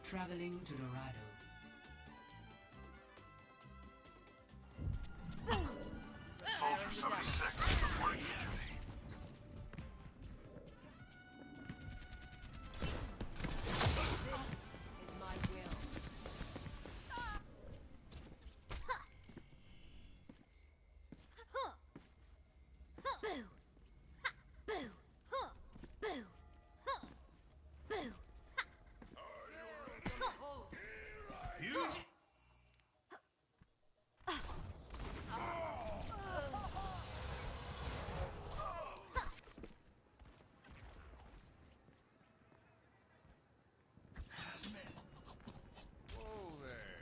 Traveling to Dorado. 70 seconds before injury. This is my will. Boo! Boo! Boo! Boo! Yuji! Whoa there.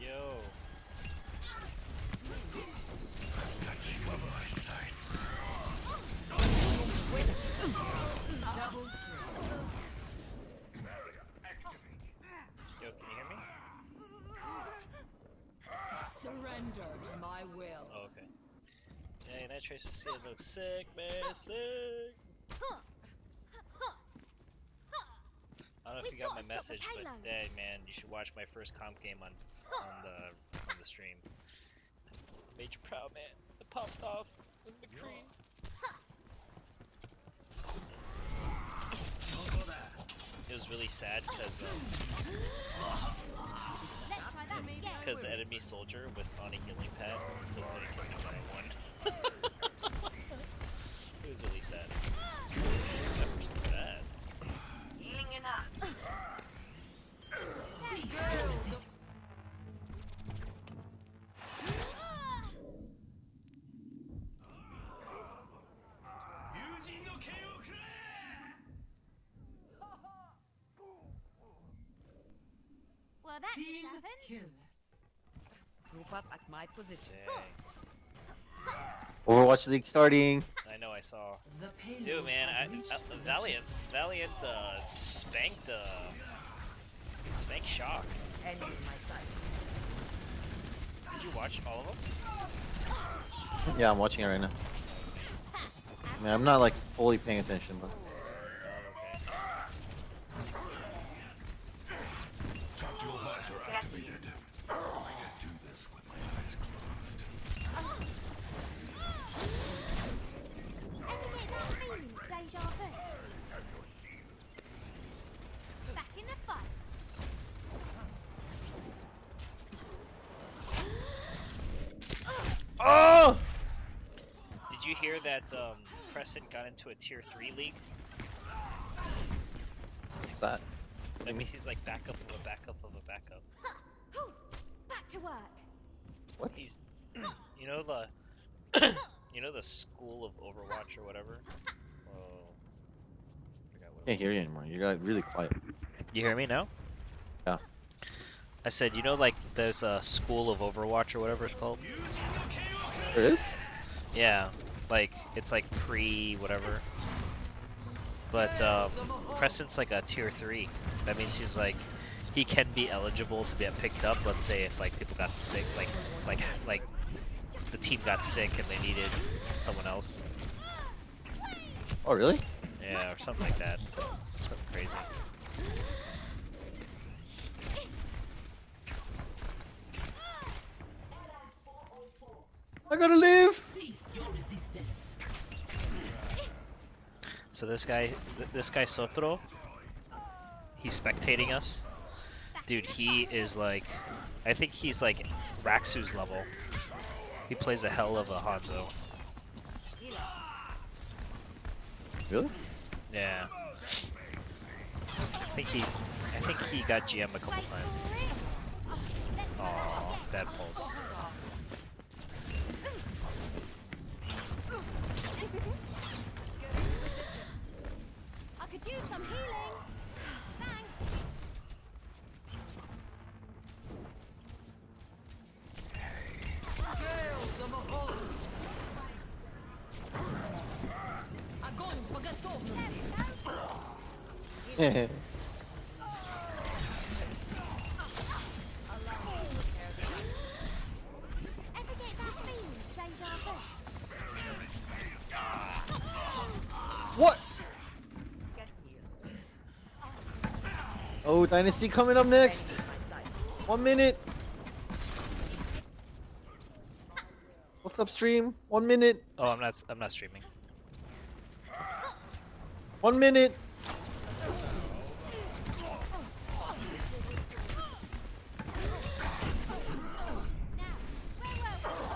Yo. I've got you on my sights. Double Barrier activated. Yo, can you hear me? Surrender to my will. Oh, okay. Dang, that Tracer skin looks sick, man. Sick. I don't know if you got my message, but dang, man, you should watch my first comp game on the stream. Made you proud, man. It popped off with McCree. It was really sad because Let's try that again. the enemy soldier was on a healing pad and so couldn't kill me when I won. It was really sad. That person's bad. Healing enough. Yuji no ken o kure! Well, that just team happened. kill. Group up at my position. Dang. Overwatch League starting. I know I saw. The payload Dude, man, has reached the Valiant spanked Shock. Enemy in my sight. Did you watch all of them? Yeah, I'm watching it right now. I mean, I'm not like fully paying attention, but Tactical visor activated. I can do this with my eyes closed. Ever get that feeling, deja vu? Back in the fight. oh, Did you hear that Crescent got into a tier 3 league? what's that? That means he's like backup of a backup of a backup. Whew. Back to work. What? He's, you know the school of Overwatch or whatever. Oh, forgot what. Can't hear you anymore. You got really quiet. You hear me now? Yeah. I said, you know, like there's a school of Overwatch or whatever it's called. There it is. Yeah, like it's like pre whatever. But Crescent's like a tier 3. That means he's like he can be eligible to get picked up. Let's say if like people got sick, like the team got sick and they needed someone else. Oh, really? Yeah, or something like that. Something crazy. I gotta leave. cease your resistance. So this guy Sotro, he's spectating us. Dude, he is like, I think he's like Raxu's level. He plays a hell of a Hanzo. Really? Yeah. I think he got GM a couple Wait times. for it. Aw, bad pulse. I could use some healing. Thanks. Огонь по готовности. Ooh, Dynasty coming up next. 1 minute. What's up, stream? 1 minute. Oh, I'm not streaming. 1 minute. Now, where were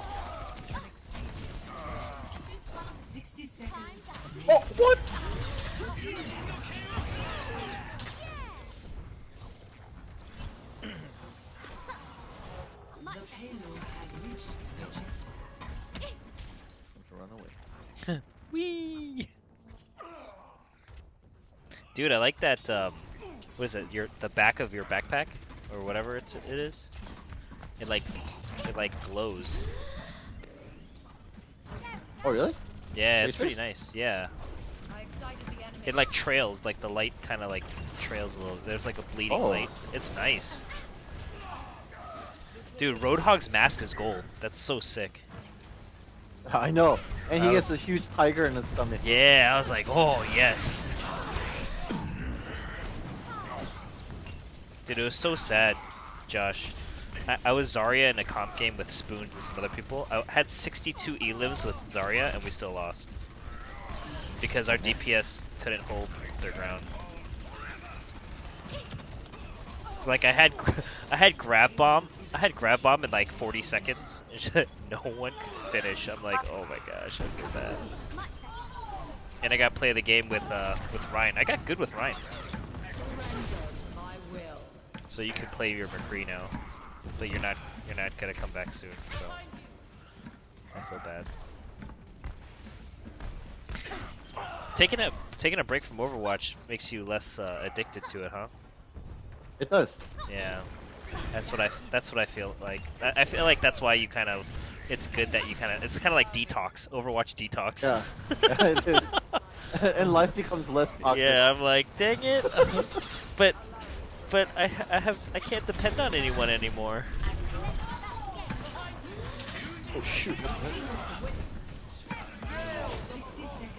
we? 60 seconds. Oh, what? Much The better. payload has reached the checkpoint. Run away. Wee. Dude, I like that. What is it? The back of your backpack or whatever it is. It like glows. Oh, really? Yeah, it's pretty Tracers? nice. Yeah, I excited the enemy. it like trails, like the light kind of like trails a little. There's like a bleeding Oh. light. It's nice. Dude, Roadhog's mask is gold. That's so sick. I know. And he I gets a huge tiger in his stomach. Yeah, I was like, oh yes. Dude, it was so sad, Josh. I was Zarya in a comp game with Spoons and some other people. I had 62 elims with Zarya and we still lost. Because our DPS couldn't hold their ground. Like I had grab bomb. I had grab bomb in like 40 seconds. No one could finish. I'm like, oh my gosh, I feel bad. Much better. And I got to play the game with Ryan. I got good with Ryan. My will. So you can play your McCree now, but you're not gonna come back soon. So I feel bad. Taking a break from Overwatch makes you less addicted to it, huh? It does. Yeah, that's what I feel like. I feel like that's why you kind of. It's good that you it's kind of like detox, Overwatch detox. Yeah. Yeah, it is. And life becomes less toxic. Yeah, I'm like, dang it. but I can't depend on anyone anymore. Oh shoot. 60 seconds.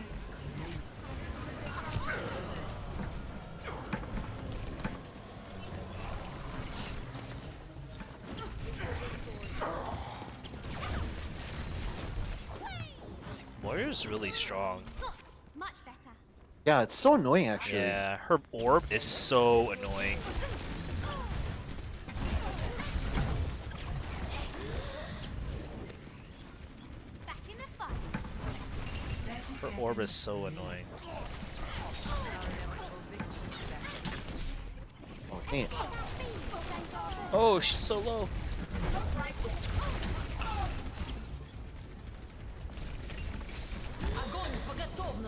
Warrior's really strong. Much better. Yeah, it's so annoying actually. Yeah, her orb is so annoying. Back in the fight. Her orb is so annoying. Oh, dang it. Oh, she's so low.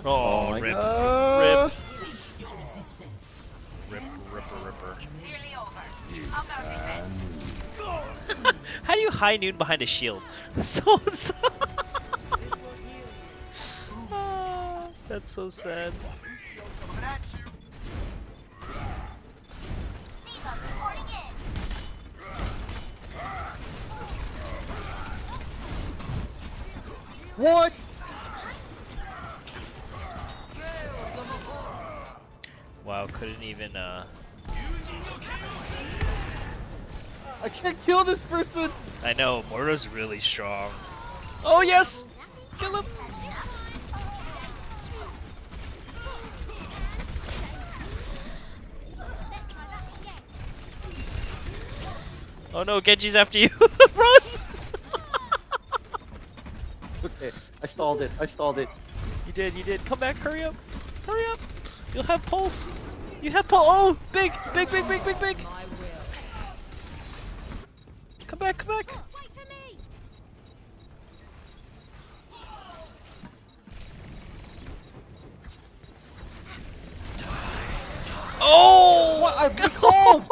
Oh, my rip. God. Cease your resistance. Rip. Ripper. Nearly over. How do you high noon behind a shield? So Ah, that's so sad. What? Wow, couldn't even I can't kill this person. I know, Morta's really strong. Oh yes! Kill him! Oh no, Genji's after you! Run! Okay, I stalled it. You did. Come back, hurry up! Hurry up! You'll have pulse! You have pulse! Oh! Big! My will. Come back! Wait for me. Oh! What? I recalled!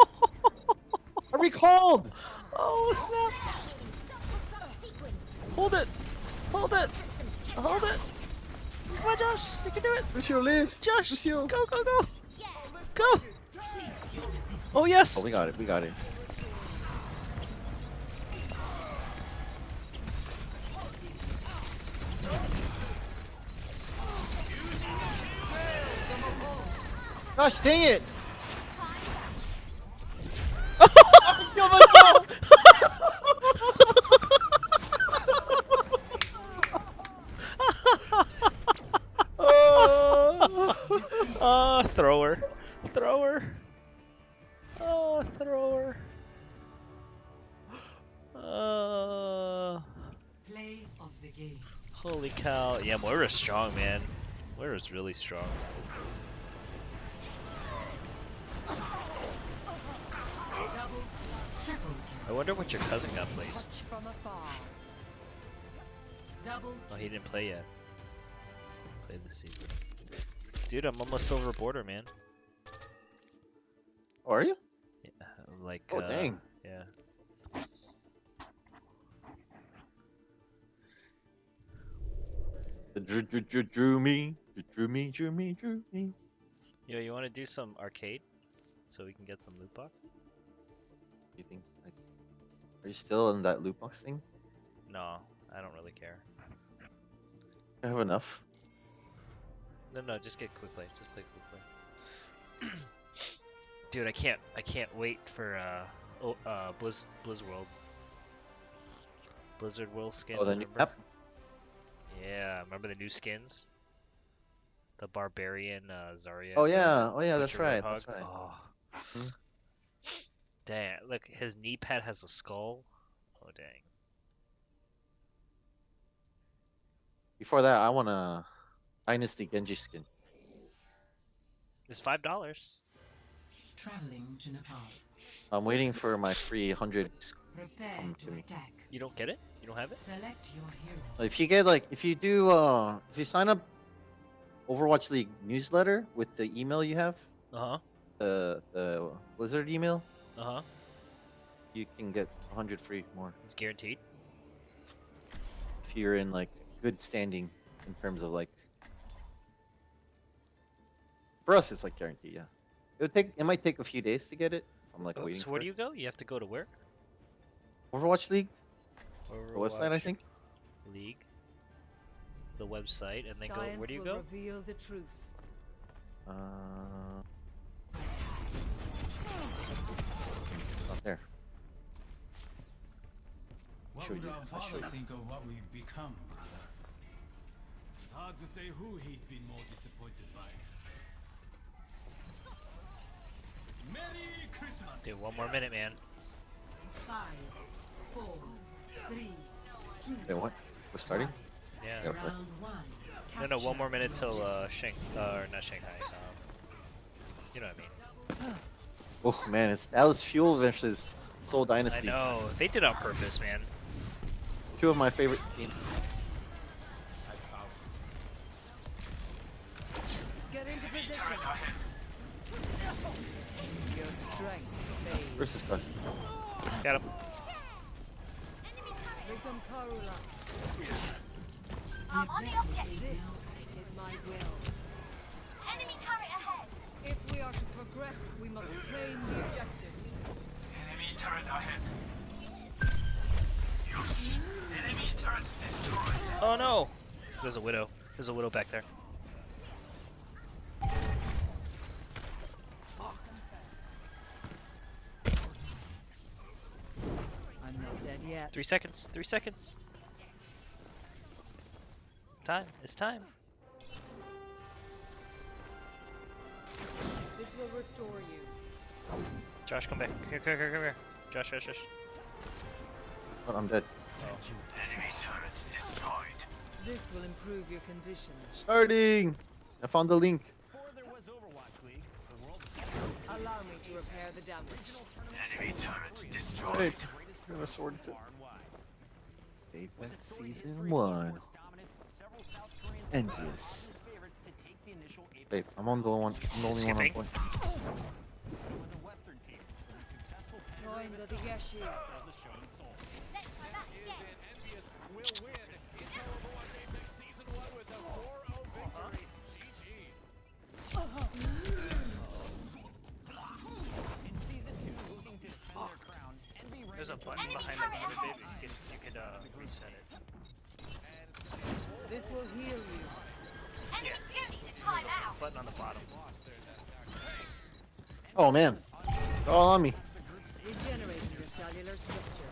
I recalled! Oh snap! Self-destruct sequence. Hold it! Hold it! Hold it! Come on, Josh! You can do it! Lucio, live! Josh! Lucio! Go! Yeah. Go! Cease your resistance. Oh yes! Oh, we got it. Gosh, dang it! Holy cow. Yeah, Moira's strong, man. Moira's really strong. Double, triple I wonder what your cousin got placed. Touch from afar. kill. Double, Oh, he didn't play yet. Play this season. Dude, I'm almost silver border, man. Oh, are you? Yeah, like, Oh, dang. Yeah. It drew me. It drew me. Drew me. Drew me. Yo, you want to do some arcade? So we can get some loot boxes? You think? Like, are you still in that loot box thing? No, I don't really care. I have enough. No, just get quick play. Just play quick play. Dude, I can't wait for Blizz World. Blizzard World skin. Oh, then you. remember? Yep. Yeah, remember the new skins? The Barbarian, Zarya. Oh yeah. Oh yeah. That's Butcher right. Roadhog. That's right. Oh. Hmm. Dang, look, his knee pad has a skull. Oh dang. Before that, I want a Dynasty Genji skin. It's $5. traveling to Nepal. I'm waiting for my free 100. Prepare Come to to me. attack. You don't get it? You don't have it? Select your hero. If you get like, if you do, if you sign up Overwatch League newsletter with the email you have, Uh-huh. the Blizzard email, Uh-huh. you can get 100 free more It's guaranteed. if you're in like good standing in terms of like. For us, it's like guaranteed. Yeah, it might take a few days to get it. So I'm like Oh, waiting. so for where do it. you go? You have to go to where? Overwatch League, the website, I Overwatch think. League. The website, and then go. Science Where do you will go? reveal the truth. It's not there. What Show would you. our I'll show father you. think of what we've become, brother? It's hard to say who he'd been more disappointed by. Merry Christmas! Dude, one more minute, man. 5, 4, 3, 2, Wait, what? We're starting? Yeah. Yep. round 1. No, one more minute till or not Shanghai. You know what I mean. Oh man, it's Alice Fuel versus Soul I Dynasty. know they did it on purpose, man. Two of my favorite teams. Get into position. Your strength fades. Versus God. Got him. Become Karula. I'm on the objective. This is my will. Enemy turret ahead. If we are to progress, we must claim the objective. Enemy turret ahead. Enemy turret destroyed. Oh no! There's a widow. There's a widow back there. I'm not dead yet. 3 seconds. 3 seconds. It's time. It's time. This will restore you. Josh, come back. Here, come here. Josh. But I'm dead. Enemy turret destroyed. This will improve your condition. Starting! I found the link. Before there was Overwatch League, the world Allow me to repair the damage. Enemy turret destroyed. Wait, I have a sword too. far and wide. Apex Storied Season history of 1. esports dominance, several South Korean Envious. teams were favorites to take the initial Apex Wait, I'm on the one. I'm the only one on Skipping. point. It was a Western team with a successful Join pedigree the Dageshi. of the show and soul. Let's try that again. Envious will win in Overwatch Apex Season 1 with a 4-0 victory. GG. In season 2, looking to defend their crown, Envy ran There's a into button Enemy behind turret the monitor, ahead. babe. You could reset it. This will heal you. Enemy beauty is time out. Button on the bottom. Oh man. It's all on me. Regenerating your cellular structure.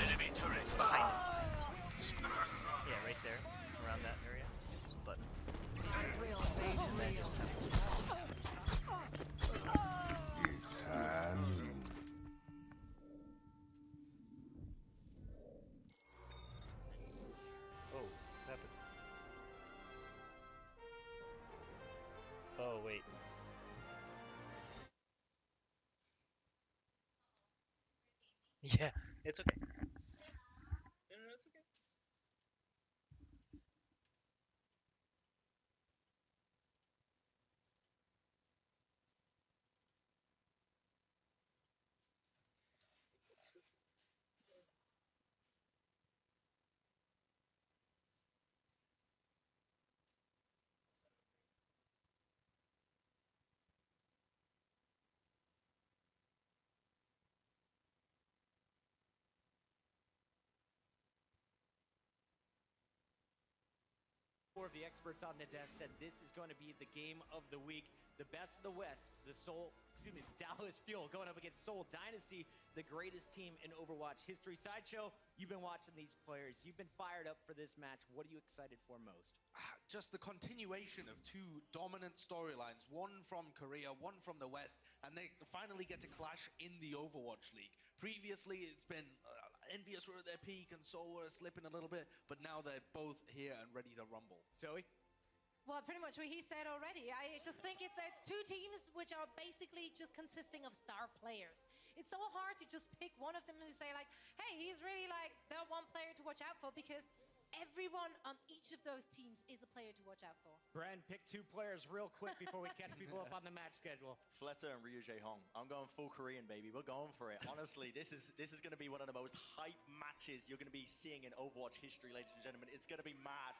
Enemy turret Behind it. Yeah, right there. Around that area. There's a button. It's hand. Yeah, it's okay. No, no, it's okay. Four of the experts on the desk said this is going to be the game of the week. The best of the West, the Dallas Fuel going up against Seoul Dynasty, the greatest team in Overwatch history. Sideshow, you've been watching these players. You've been fired up for this match. What are you excited for most? Just the continuation of two dominant storylines, one from Korea, one from the West, and they finally get to clash in the Overwatch League. Previously, it's been Envious were at their peak and Seoul were slipping a little bit, but now they're both here and ready to rumble. Zoe? Well, pretty much what he said already. I just think it's two teams which are basically just consisting of star players. It's so hard to just pick one of them who say like, hey, he's really like the one player to watch out for, because everyone on each of those teams is a player to watch out for. Bren, pick two players real quick before we catch people up on the match schedule. Fleta and Ryu Jae-hong. I'm going full Korean, baby. We're going for it. Honestly, this is going to be one of the most hype matches you're going to be seeing in Overwatch history, ladies and gentlemen. It's going to be mad.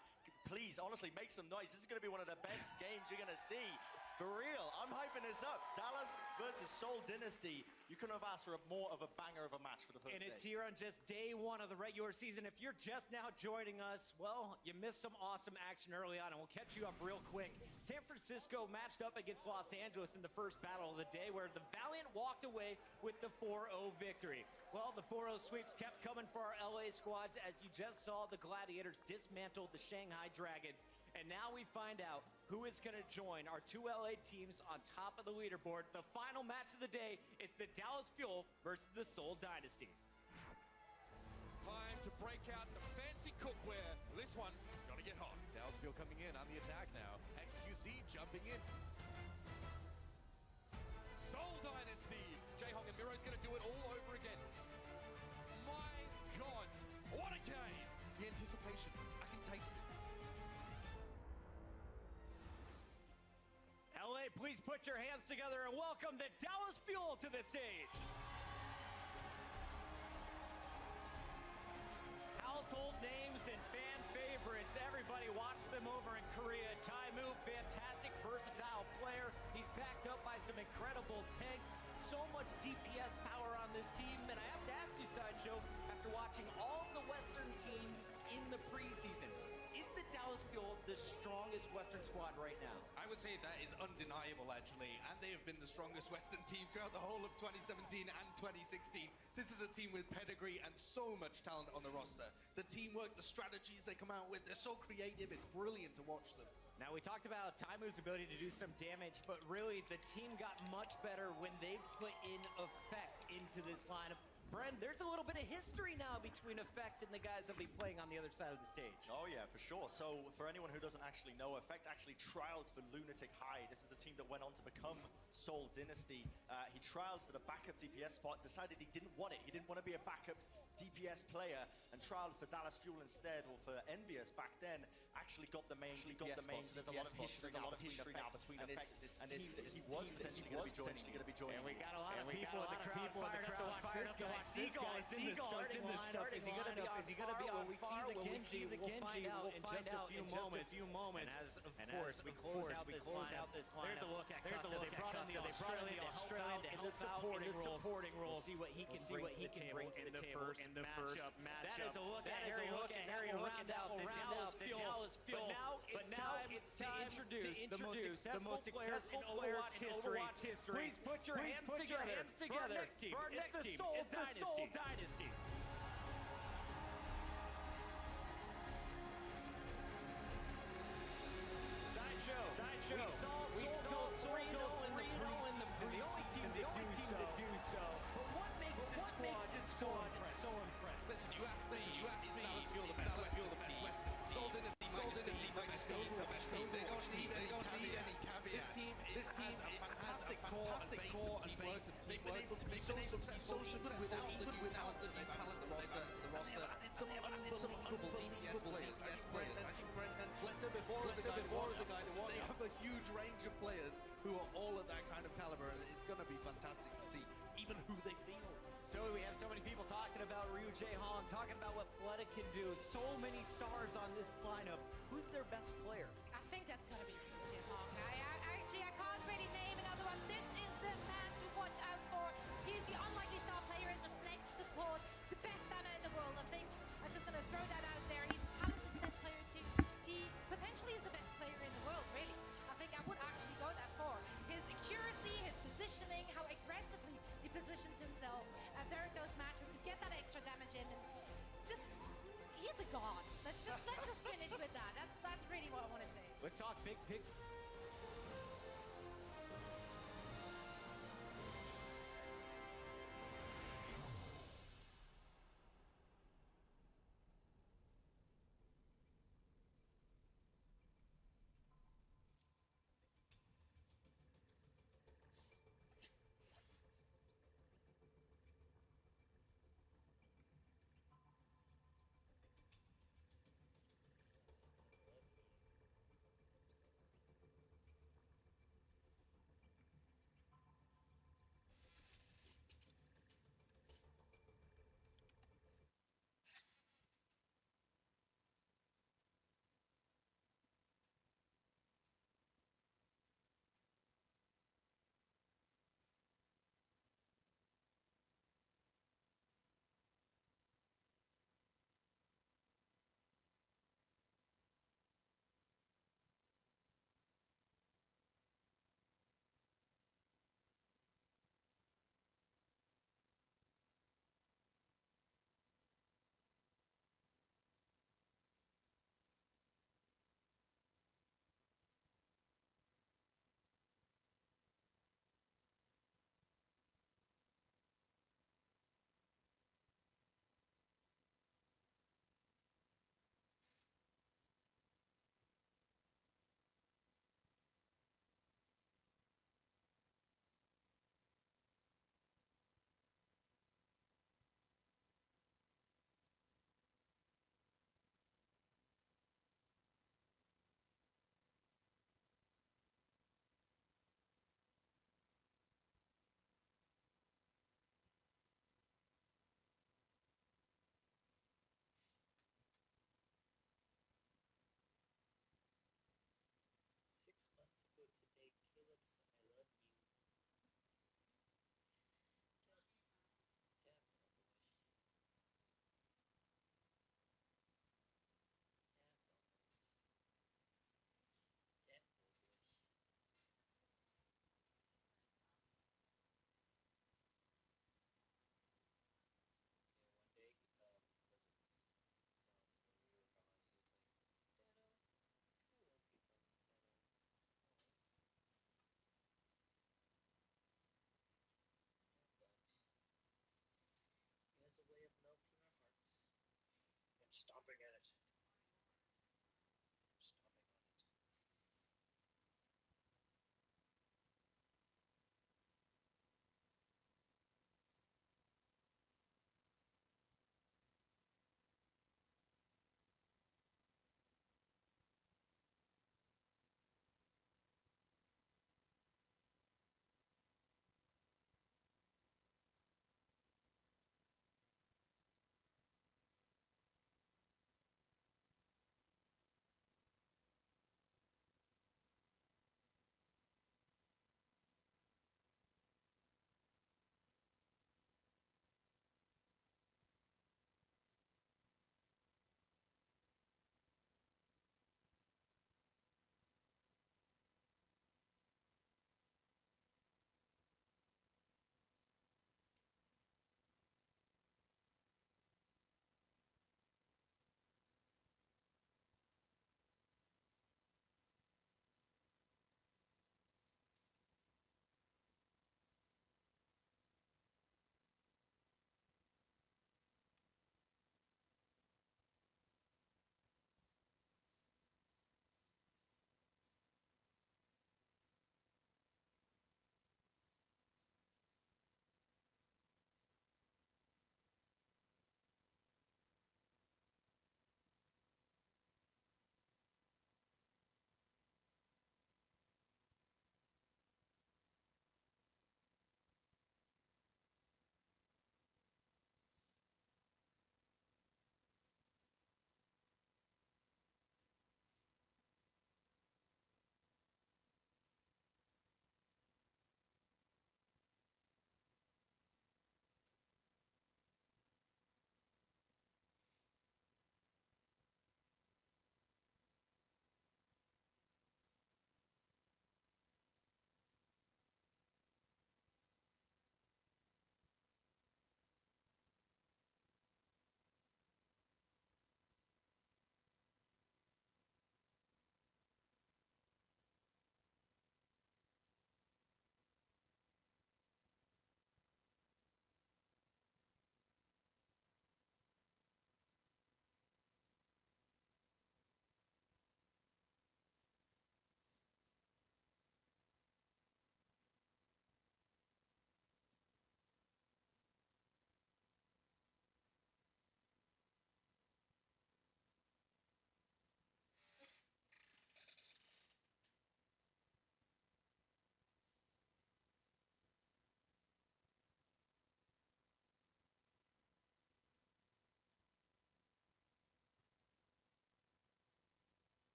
Please, honestly, make some noise. This is going to be one of the best games you're going to see. For real, I'm hyping this up. Dallas versus Seoul Dynasty. You couldn't have asked for more of a banger of a match for the first And it's day. here on just day one of the regular season. If you're just now joining us, well, you missed some awesome action early on, and we'll catch you up real quick. San Francisco matched up against Los Angeles in the first battle of the day, where the Valiant walked away with the 4-0 victory. Well, the 4-0 sweeps kept coming for our LA squads. As you just saw, the Gladiators dismantled the Shanghai Dragons. And now we find out who is going to join our two LA teams on top of the leaderboard. The final match of the day is the Dallas Fuel versus the Seoul Dynasty. Time to break out the fancy cookware. This one's gonna get hot. Dallas Fuel coming in on the attack now. XQC jumping in. Seoul Dynasty. Jae-Hong and Miro's gonna do it all over again. My God, what a game! The anticipation, I can taste it. LA, please put your hands together and welcome the Dallas Fuel to the stage. Household names and fan favorites. Everybody watched them over in Korea. Taimu, fantastic, versatile player. He's backed up by some incredible tanks. So much DPS power on this team. And I have to ask you, Sideshow, after watching all of the Western teams in the preseason, is the Dallas Fuel the strongest Western squad right now? I would say that is undeniable, actually, and they have been the strongest Western team throughout the whole of 2017 and 2016. This is a team with pedigree and so much talent on the roster. The teamwork, the strategies they come out with, they're so creative, it's brilliant to watch them. Now, we talked about Taimu's ability to do some damage, but really the team got much better when they put in Effect into this lineup. Bren, there's a little bit of history now between Effect and the guys that'll be playing on the other side of the stage. Oh yeah, for sure. So for anyone who doesn't actually know, Effect actually trialed for Lunatic High. This is the team that went on to become Seoul Dynasty. He trialed for the backup DPS spot, decided he didn't want it. He didn't want to be a backup DPS player, and trialed for Dallas Fuel instead, or for Envious back then. Actually got the main DPS spot. So there's a lot of history now between Effect and this team. He was potentially going to be joining. And we got a lot of people in the crowd fired up to watch this guy. Seagull is in the starting lineup. Is he going to be on far? Will we see the Genji? We'll find out in just a few moments. And of course, we close out this lineup. There's a look at Costa. They brought in the Australian to help out in the supporting role. We'll see what he can bring to the table in the first matchup. That is a look at Harry Hook and out the Dallas Fuel. But now it's time to introduce the most successful players in Overwatch history. Please put your hands together for our next team. It's the Seoul Dynasty. Sideshow. We saw Seoul go 3-0 in the preseason. The only team to do so. But what makes this squad so impressive? Listen, you asked me, is Dallas Fuel the best Western team? Seoul Dynasty, the best team. They don't need any caveats. This team has a fantastic core and base of team. They've been able to be so successful without So we have so many people talking about Ryu Jae Hong, talking about what Fleta can do. So many stars on this lineup. Who's their best player? I think that's gonna be Ryu Jae Hong. I can't really name another one. This is the man to watch out for. He's the unlikely star player as a flex support, the best Ana in the world. I think I'm just gonna throw that out there. He's a talented set player too. He potentially is the best player in the world, really. I think I would actually go that far. His accuracy, his positioning, how aggressively he positions himself during those matches to get that extra damage in, and just he's a god. Let's just finish with that. That's really what I want to say. Let's talk big pick. Stomping at it.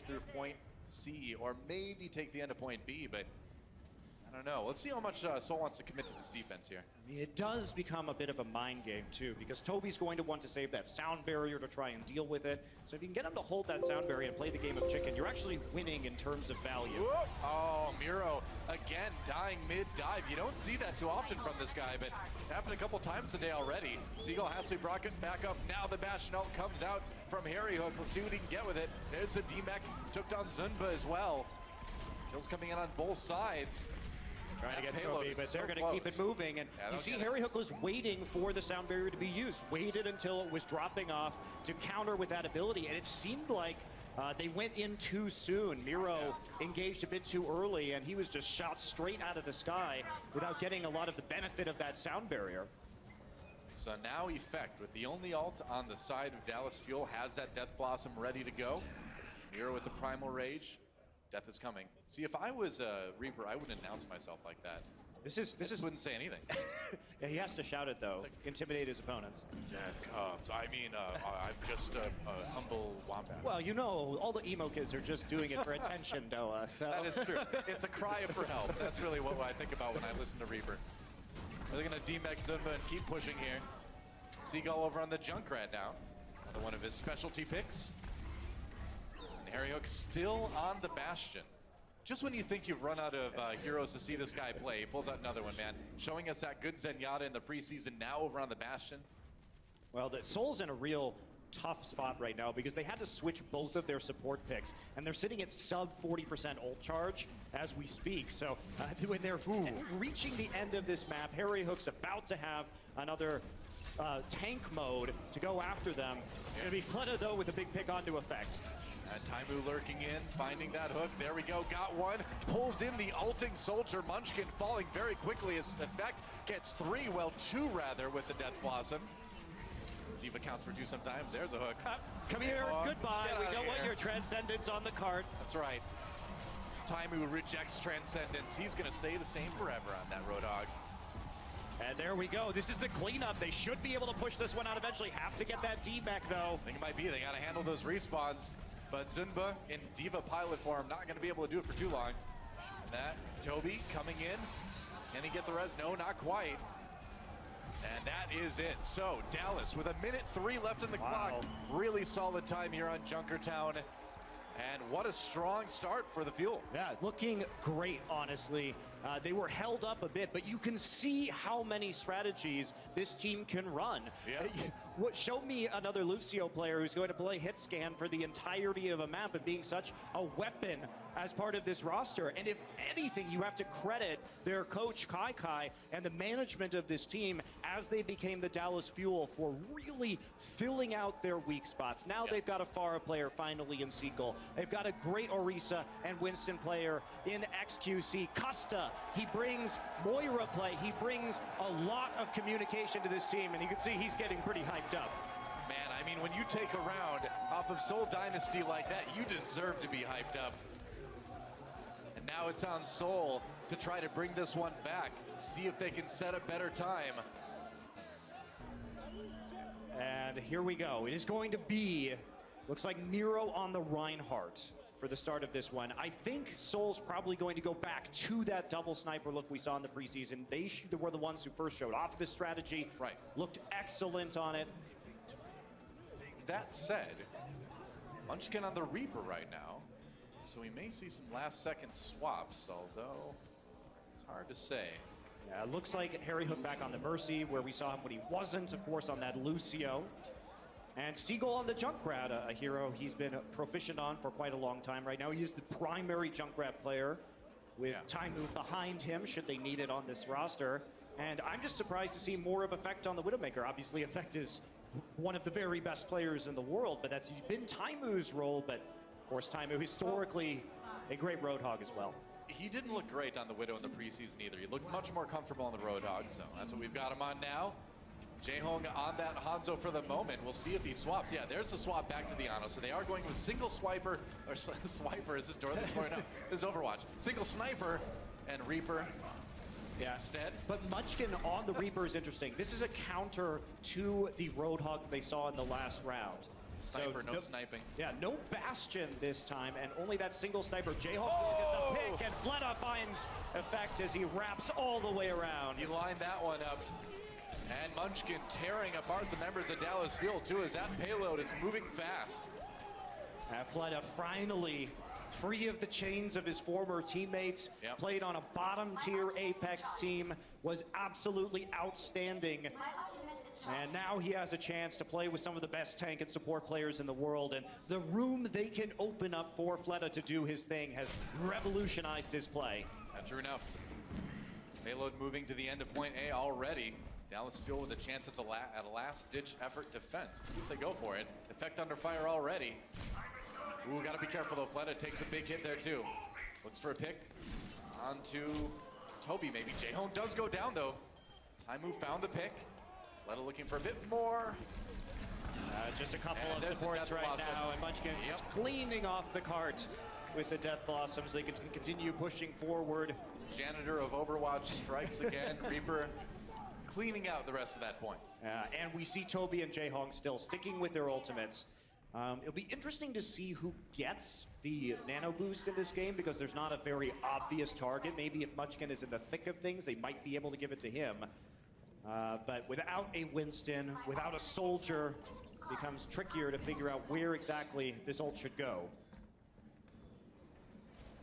through point C, or maybe take the end of point B, but I don't know. Let's see how much Soul wants to commit to this defense here. I mean, it does become a bit of a mind game, too, because Toby's going to want to save that sound barrier to try and deal with it. So if you can get him to hold that sound barrier and play the game of chicken, you're actually winning in terms of value. Whoop. Oh, Miro again dying mid-dive. You don't see that too often from this guy, but it's happened a couple times today already. Seagull has to be brought back up. Now the Bastion ult comes out from Harry Hook. Let's see what he can get with it. There's the D-Mech. Took down Zunba as well. Kills coming in on both sides. Trying to get Toby, but they're going to keep it moving. And you see Harry Hook was waiting for the sound barrier to be used. Waited until it was dropping off to counter with that ability. And it seemed like they went in too soon. Miro engaged a bit too early, and he was just shot straight out of the sky without getting a lot of the benefit of that sound barrier. So now Effect, with the only ult on the side of Dallas Fuel, has that Death Blossom ready to go. Miro with the Primal Rage. Death is coming. See, if I was a Reaper, I wouldn't announce myself like that. This is wouldn't say anything. Yeah, he has to shout it though, intimidate his opponents. Death comes. I mean, I'm just a humble wombat. Well, you know, all the emo kids are just doing it for attention, Doa. So. That is true. It's a cry for help. That's really what I think about when I listen to Reaper. They're gonna D-Mech Zunba and keep pushing here. Seagull over on the Junkrat now. Another one of his specialty picks. Harry Hook still on the Bastion. Just when you think you've run out of heroes to see this guy play, he pulls out another one, man. Showing us that good Zenyatta in the preseason, now over on the Bastion. Well, the Soul's in a real tough spot right now because they had to switch both of their support picks, and they're sitting at sub 40% ult charge as we speak. So when they're reaching the end of this map, Harry Hook's about to have another tank mode to go after them. It's going to be Fleta, though, with a big pick onto Effect. And Taimu lurking in, finding that hook. There we go, got one. Pulls in the ulting soldier. Munchkin falling very quickly as Effect gets 3, well 2 rather, with the Death Blossom. D.Va counts for 2 sometimes. There's a hook. Come here, goodbye. We don't want your Transcendence on the card. That's right. Taimu rejects Transcendence. He's going to stay the same forever on that Roadhog. And there we go. This is the cleanup. They should be able to push this one out eventually. Have to get that D-Mech, though. I think it might be. They got to handle those respawns. But Zunba in D.Va pilot form, not going to be able to do it for too long. And that, Toby coming in. Can he get the res? No, not quite. And that is it. So, Dallas with 1:03 left in the clock. Really solid time here on Junkertown. And what a strong start for the Fuel. Yeah, looking great, honestly. They were held up a bit, but you can see how many strategies this team can run. Yeah. Show me another Lucio player who's going to play hit scan for the entirety of a map and being such a weapon as part of this roster. And if anything, you have to credit their coach, Kai, and the management of this team as they became the Dallas Fuel for really filling out their weak spots. Now they've got a Pharah player finally in Seagull. They've got a great Orisa and Winston player in XQC. Costa, he brings Moira play. He brings a lot of communication to this team, and you can see he's getting pretty hyped up. Man, I mean, when you take a round off of Soul Dynasty like that, you deserve to be hyped up. And now it's on Soul to try to bring this one back. See if they can set a better time. And here we go. It is going to be, looks like Miro on the Reinhardt for the start of this one. I think Soul's probably going to go back to that double sniper look we saw in the preseason. They were the ones who first showed off this strategy. Right. Looked excellent on it. That said, Munchkin on the Reaper right now, so we may see some last-second swaps, although it's hard to say. Yeah, it looks like Harry Hook back on the Mercy, where we saw him when he wasn't, of course, on that Lucio. And Seagull on the Junkrat, a hero he's been proficient on for quite a long time right now. He is the primary Junkrat player with Taimu behind him, should they need it on this roster. And I'm just surprised to see more of Effect on the Widowmaker. Obviously, Effect is one of the very best players in the world, but that's been Taimu's role. But, of course, Taimu historically a great Roadhog as well. He didn't look great on the Widow in the preseason either. He looked much more comfortable on the Roadhog, so that's what we've got him on now. Jaehong on that Hanzo for the moment. We'll see if he swaps. Yeah, there's the swap back to the Ano. So they are going with single swiper, or swiper, is this Dorothy? No, this is Overwatch. Single sniper and Reaper instead. But Munchkin on the Reaper is interesting. This is a counter to the Roadhog they saw in the last round. Sniper, no sniping. Yeah, no Bastion this time, and only that single sniper. Jayhawk will get the pick, and Fleta finds effect as he wraps all the way around. He lined that one up. And Munchkin tearing apart the members of Dallas Fuel, too, as that payload is moving fast. Fleta finally free of the chains of his former teammates, played on a bottom-tier Apex team, was absolutely outstanding. And now he has a chance to play with some of the best tank and support players in the world. And the room they can open up for Fleta to do his thing has revolutionized his play. True enough. Payload moving to the end of point A already. Dallas Fuel with a chance at a last-ditch effort defense. Let's see if they go for it. Effect under fire already. Ooh, gotta be careful though. Fleta takes a big hit there too. Looks for a pick. On to Toby maybe. Jayhawk does go down though. Taimu found the pick. Fleta looking for a bit more. Just a couple of supports right now, and Munchkin is cleaning off the cart with the Death Blossoms. They can continue pushing forward. Janitor of Overwatch strikes again. Reaper cleaning out the rest of that point. And we see Toby and Jayhawk still sticking with their ultimates. It'll be interesting to see who gets the nano boost in this game, because there's not a very obvious target. Maybe if Munchkin is in the thick of things, they might be able to give it to him. But without a Winston, without a soldier, it becomes trickier to figure out where exactly this ult should go.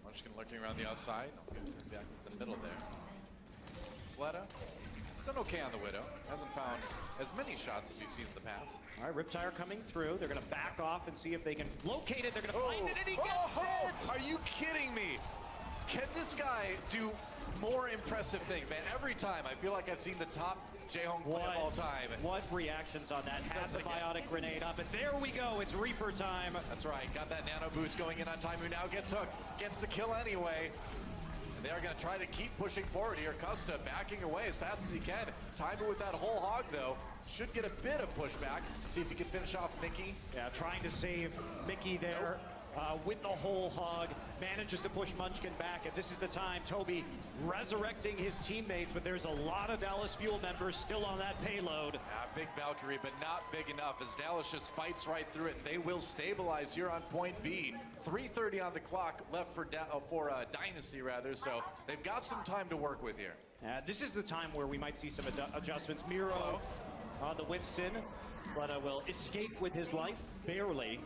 Munchkin looking around the outside. Back to the middle there. Fleta, he's done okay on the Widow. Hasn't found as many shots as we've seen in the past. All right, Riptire coming through. They're going to back off and see if they can locate it. They're going to find it, and he gets it! Are you kidding me? Can this guy do more impressive things, man? Every time, I feel like I've seen the top Jayhawk play of all time. What reactions on that? Has the biotic grenade up, and there we go. It's Reaper time. That's right. Got that nano boost going in on Taimu. Now gets hooked. Gets the kill anyway. And they are going to try to keep pushing forward here. Custa backing away as fast as he can. Taimu with that whole hog, though, should get a bit of pushback. See if he can finish off Mickey. Yeah, trying to save Mickey there. With the whole hog, manages to push Munchkin back, and this is the time. Toby resurrecting his teammates, but there's a lot of Dallas Fuel members still on that payload. Big Valkyrie, but not big enough as Dallas just fights right through it. They will stabilize here on point B. 3:30 on the clock left for Dynasty, rather, so they've got some time to work with here. This is the time where we might see some adjustments. Miro on the Winston. Fleta will escape with his life, barely,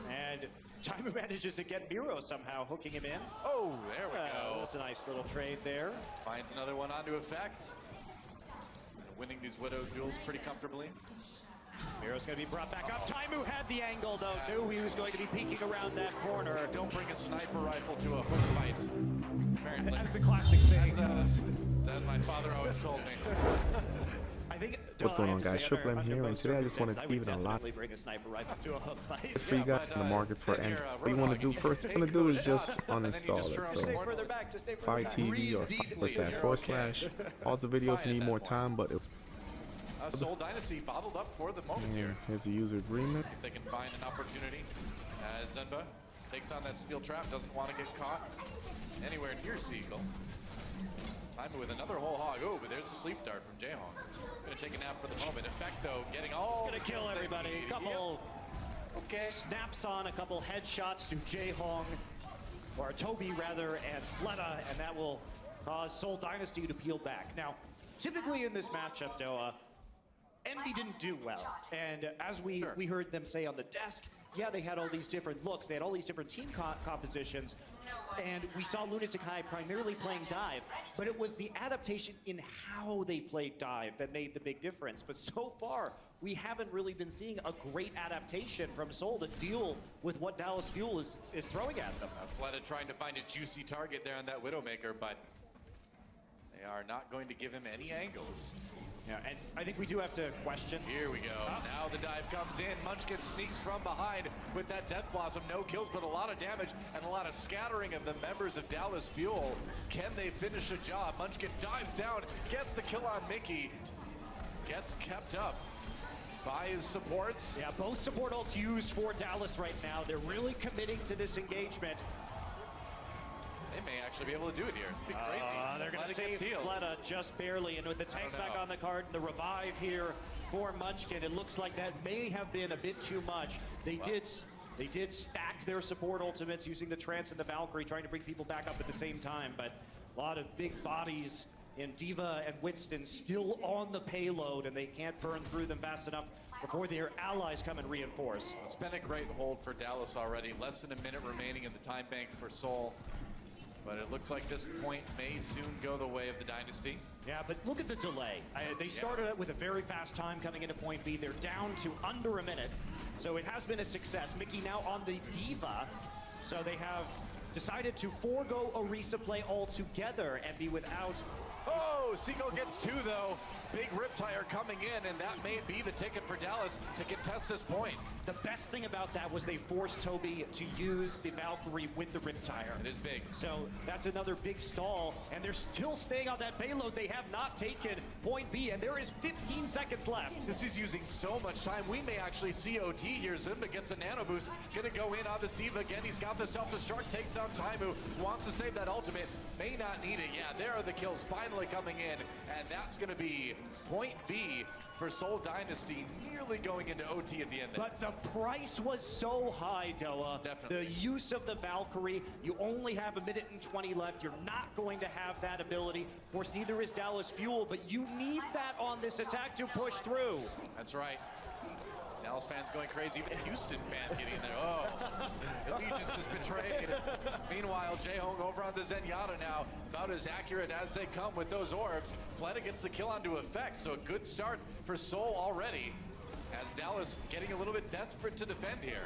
and Taimu manages to get Miro somehow, hooking him in. Oh, there we go. That's a nice little trade there. Finds another one onto effect. Winning these Widow duels pretty comfortably. Miro's going to be brought back up. Taimu had the angle, though. Knew he was going to be peeking around that corner. Don't bring a sniper rifle to a hook fight. Apparently. That's the classic saying. As my father always told me. What's going on, guys? Triplem here, and today I just want to leave it a lot. It's for you guys in the market for Android. What you want to do first, you want to do is just uninstall it. So, Fire TV or / pause the video if you need more time, but Seoul Dynasty bottled up for the moment here. Here's the user agreement. See if they can find an opportunity as Zenba takes on that steel trap, doesn't want to get caught anywhere near Seagull. Taimu with another whole hog. Oh, but there's a sleep dart from Jayhawk. Gonna take a nap for the moment. Effect though, getting all. Gonna kill everybody. Couple. Okay. Snaps on a couple headshots to Jayhawk, or Toby rather, and Fleta, and that will cause Seoul Dynasty to peel back. Now, typically in this matchup, Doa, Envy didn't do well, and as we heard them say on the desk, yeah, they had all these different looks, they had all these different team compositions, and we saw Lunatic High primarily playing dive, but it was the adaptation in how they played dive that made the big difference. But so far, we haven't really been seeing a great adaptation from Seoul to deal with what Dallas Fuel is throwing at them. Fleta trying to find a juicy target there on that Widowmaker, but they are not going to give him any angles. Yeah, and I think we do have to question. Here we go. Now the dive comes in. Munchkin sneaks from behind with that Death Blossom. No kills, but a lot of damage and a lot of scattering of the members of Dallas Fuel. Can they finish a job? Munchkin dives down, gets the kill on Mickey. Gets kept up by his supports. Yeah, both support ults used for Dallas right now. They're really committing to this engagement. They may actually be able to do it here. It'd be crazy. They're going to save Fleta just barely, and with the tanks back on the card and the revive here for Munchkin, it looks like that may have been a bit too much. They did stack their support ultimates using the Trance and the Valkyrie, trying to bring people back up at the same time, but a lot of big bodies in D.Va and Winston still on the payload, and they can't burn through them fast enough before their allies come and reinforce. It's been a great hold for Dallas already. Less than a minute remaining in the time bank for Seoul. But it looks like this point may soon go the way of the Dynasty. Yeah, but look at the delay. They started out with a very fast time coming into point B. They're down to under a minute. So it has been a success. Mickey now on the D.Va. So they have decided to forego Orisa play altogether and be without. Oh, Seagull gets 2 though. Big Riptire coming in, and that may be the ticket for Dallas to contest this point. The best thing about that was they forced Toby to use the Valkyrie with the Riptire. It is big. So that's another big stall, and they're still staying on that payload. They have not taken point B, and there is 15 seconds left. This is using so much time. We may actually see OT here. Zimba gets a nano boost. Gonna go in on this D.Va again. He's got the self-destruct, takes out Taimu, wants to save that ultimate. May not need it. Yeah, there are the kills finally coming in, and that's gonna be point B for Seoul Dynasty, nearly going into OT at the end. But the price was so high, Doa. Definitely. The use of the Valkyrie, you only have a minute and 20 left. You're not going to have that ability. Of course, neither is Dallas Fuel, but you need that on this attack to push through. That's right. Dallas fans going crazy. Even Houston fans getting in there. Oh, Allegiance is betrayed. Meanwhile, Jaehong over on the Zenyatta now. About as accurate as they come with those orbs. Fleta gets the kill onto effect, so a good start for Seoul already. As Dallas getting a little bit desperate to defend here.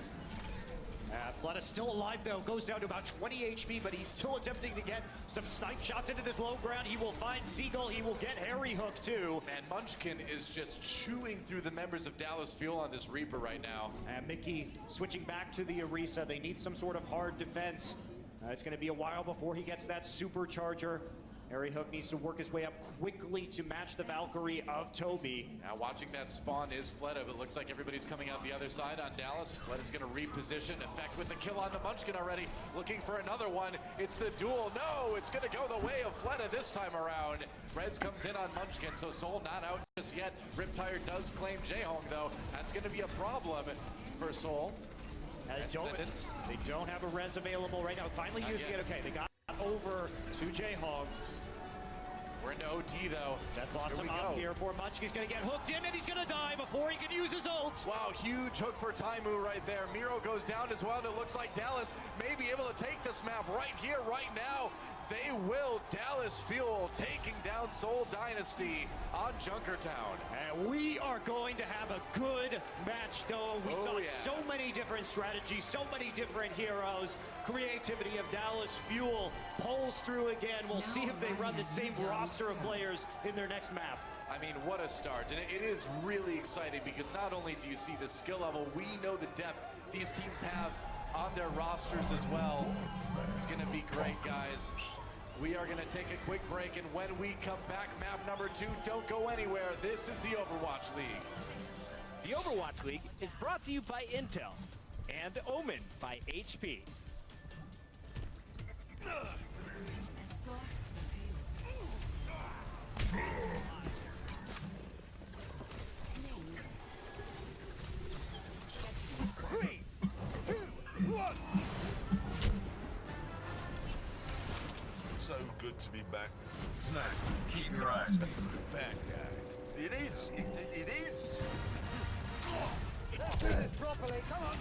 Fleta still alive though, goes down to about 20 HP, but he's still attempting to get some snipe shots into this low ground. He will find Seagull, he will get Harry Hook too. And Munchkin is just chewing through the members of Dallas Fuel on this Reaper right now. And Mickey switching back to the Orisa. They need some sort of hard defense. It's gonna be a while before he gets that supercharger. Harry Hook needs to work his way up quickly to match the Valkyrie of Toby. Now watching that spawn is Fleta, but it looks like everybody's coming out the other side on Dallas. Fleta's gonna reposition, effect with the kill on the Munchkin already. Looking for another one. It's the duel. No, it's gonna go the way of Fleta this time around. Reds comes in on Munchkin, so Seoul not out just yet. Riptire does claim Jaehong though. That's gonna be a problem for Seoul. They don't have a res available right now. Finally using it. Okay, they got over to Jaehong. We're into OT though. Death Blossom up here for Munchkin. He's gonna get hooked in and he's gonna die before he can use his ult. Wow, huge hook for Taimu right there. Miro goes down as well, and it looks like Dallas may be able to take this map right here, right now. They will. Dallas Fuel taking down Seoul Dynasty on Junkertown. And we are going to have a good match, though. We saw so many different strategies, so many different heroes. Creativity of Dallas Fuel pulls through again. We'll see if they run the same roster of players in their next map. I mean, what a start. And it is really exciting because not only do you see the skill level, we know the depth these teams have on their rosters as well. It's going to be great, guys. We are going to take a quick break, and when we come back, map number 2, don't go anywhere. This is the Overwatch League. The Overwatch League is brought to you by Intel and Omen by HP. Three, 2, 1. So good to be back. Snack, keep your eyes peeled for the bad guys. It is. It is. Do this properly, come on.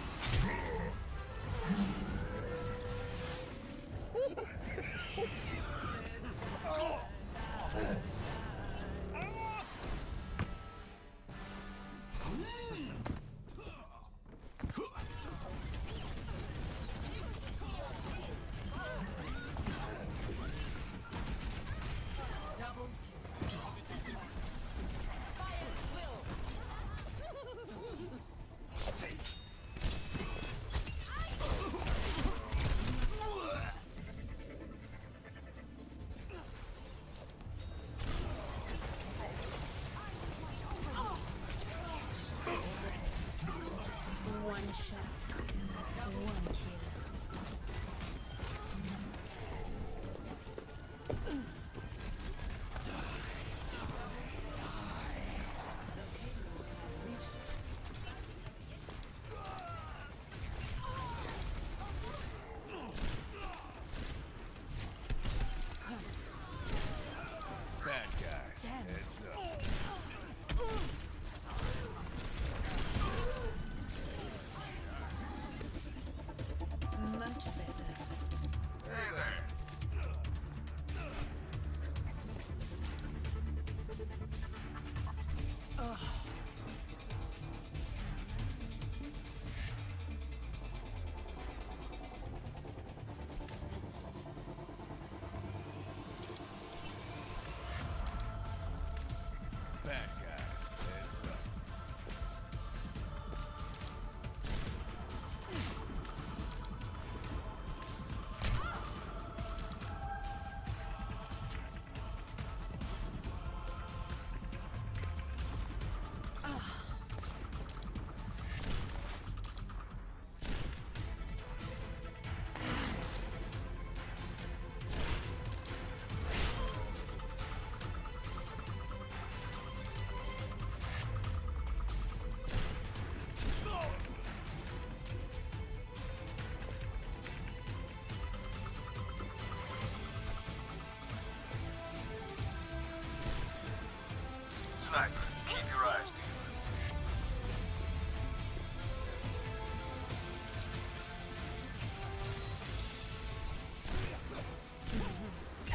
sniper. Keep your eyes peeled.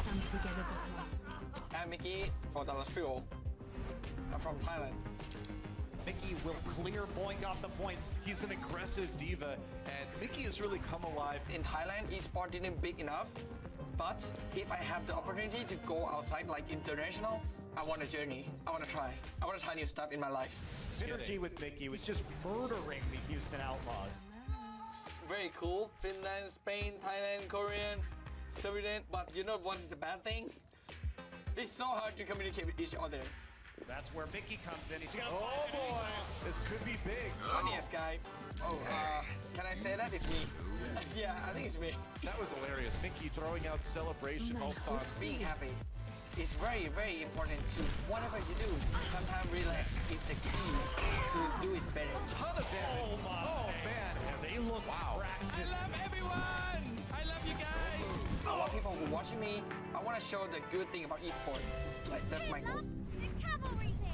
Come together, Butler. I'm Mickey for Dallas Fuel. I'm from Thailand. Mickey will clear Boink off the point. He's an aggressive diva, and Mickey has really come alive. In Thailand, esports didn't big enough, but if I have the opportunity to go outside like international, I want a journey. I want to try. I want to try new stuff in my life. Synergy with Mickey was just murdering the Houston Outlaws. It's very cool. Finland, Spain, Thailand, Korean, Sweden. But you know what is the bad thing? It's so hard to communicate with each other. That's where Mickey comes in. He's gonna. Oh boy, this could be big. Funniest guy. Oh, can I say that? It's me. Yeah, I think it's me. That was hilarious. Mickey throwing out celebration spawns. Being happy is very, very important to whatever you do. Sometimes relax is the key to do it better. Ton of damage. Oh my. Oh man. Yeah, they look cracked. I love everyone. I love you guys. A lot of people who are watching me, I want to show the good thing about esports. Like that's my goal. The cavalry's here.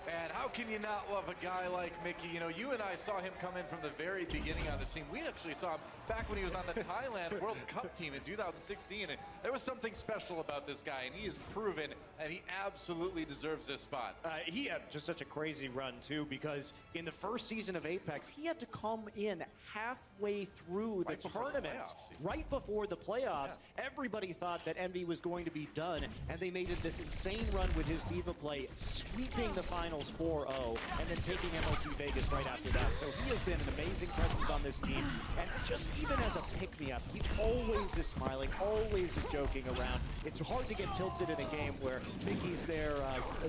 And how can you not love a guy like Mickey? You know, you and I saw him come in from the very beginning on the team. We actually saw him back when he was on the Thailand World Cup team in 2016. And there was something special about this guy, and he has proven that he absolutely deserves this spot. He had just such a crazy run, too, because in the first season of Apex, he had to come in halfway through the tournament. Right before the playoffs, everybody thought that Envy was going to be done, and they made it this insane run with his diva play, sweeping the finals 4-0, and then taking MLG Vegas right after that. So he has been an amazing presence on this team, and just even as a pick-me-up, he always is smiling, always is joking around. It's hard to get tilted in a game where Mickey's there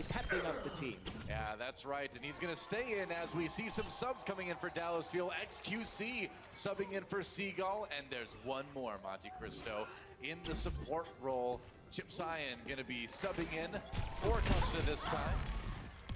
pepping up the team. Yeah, that's right, and he's going to stay in as we see some subs coming in for Dallas Fuel. XQC subbing in for Seagull, and there's one more, Monte Cristo, in the support role. Chip Cyan going to be subbing in for Custa this time.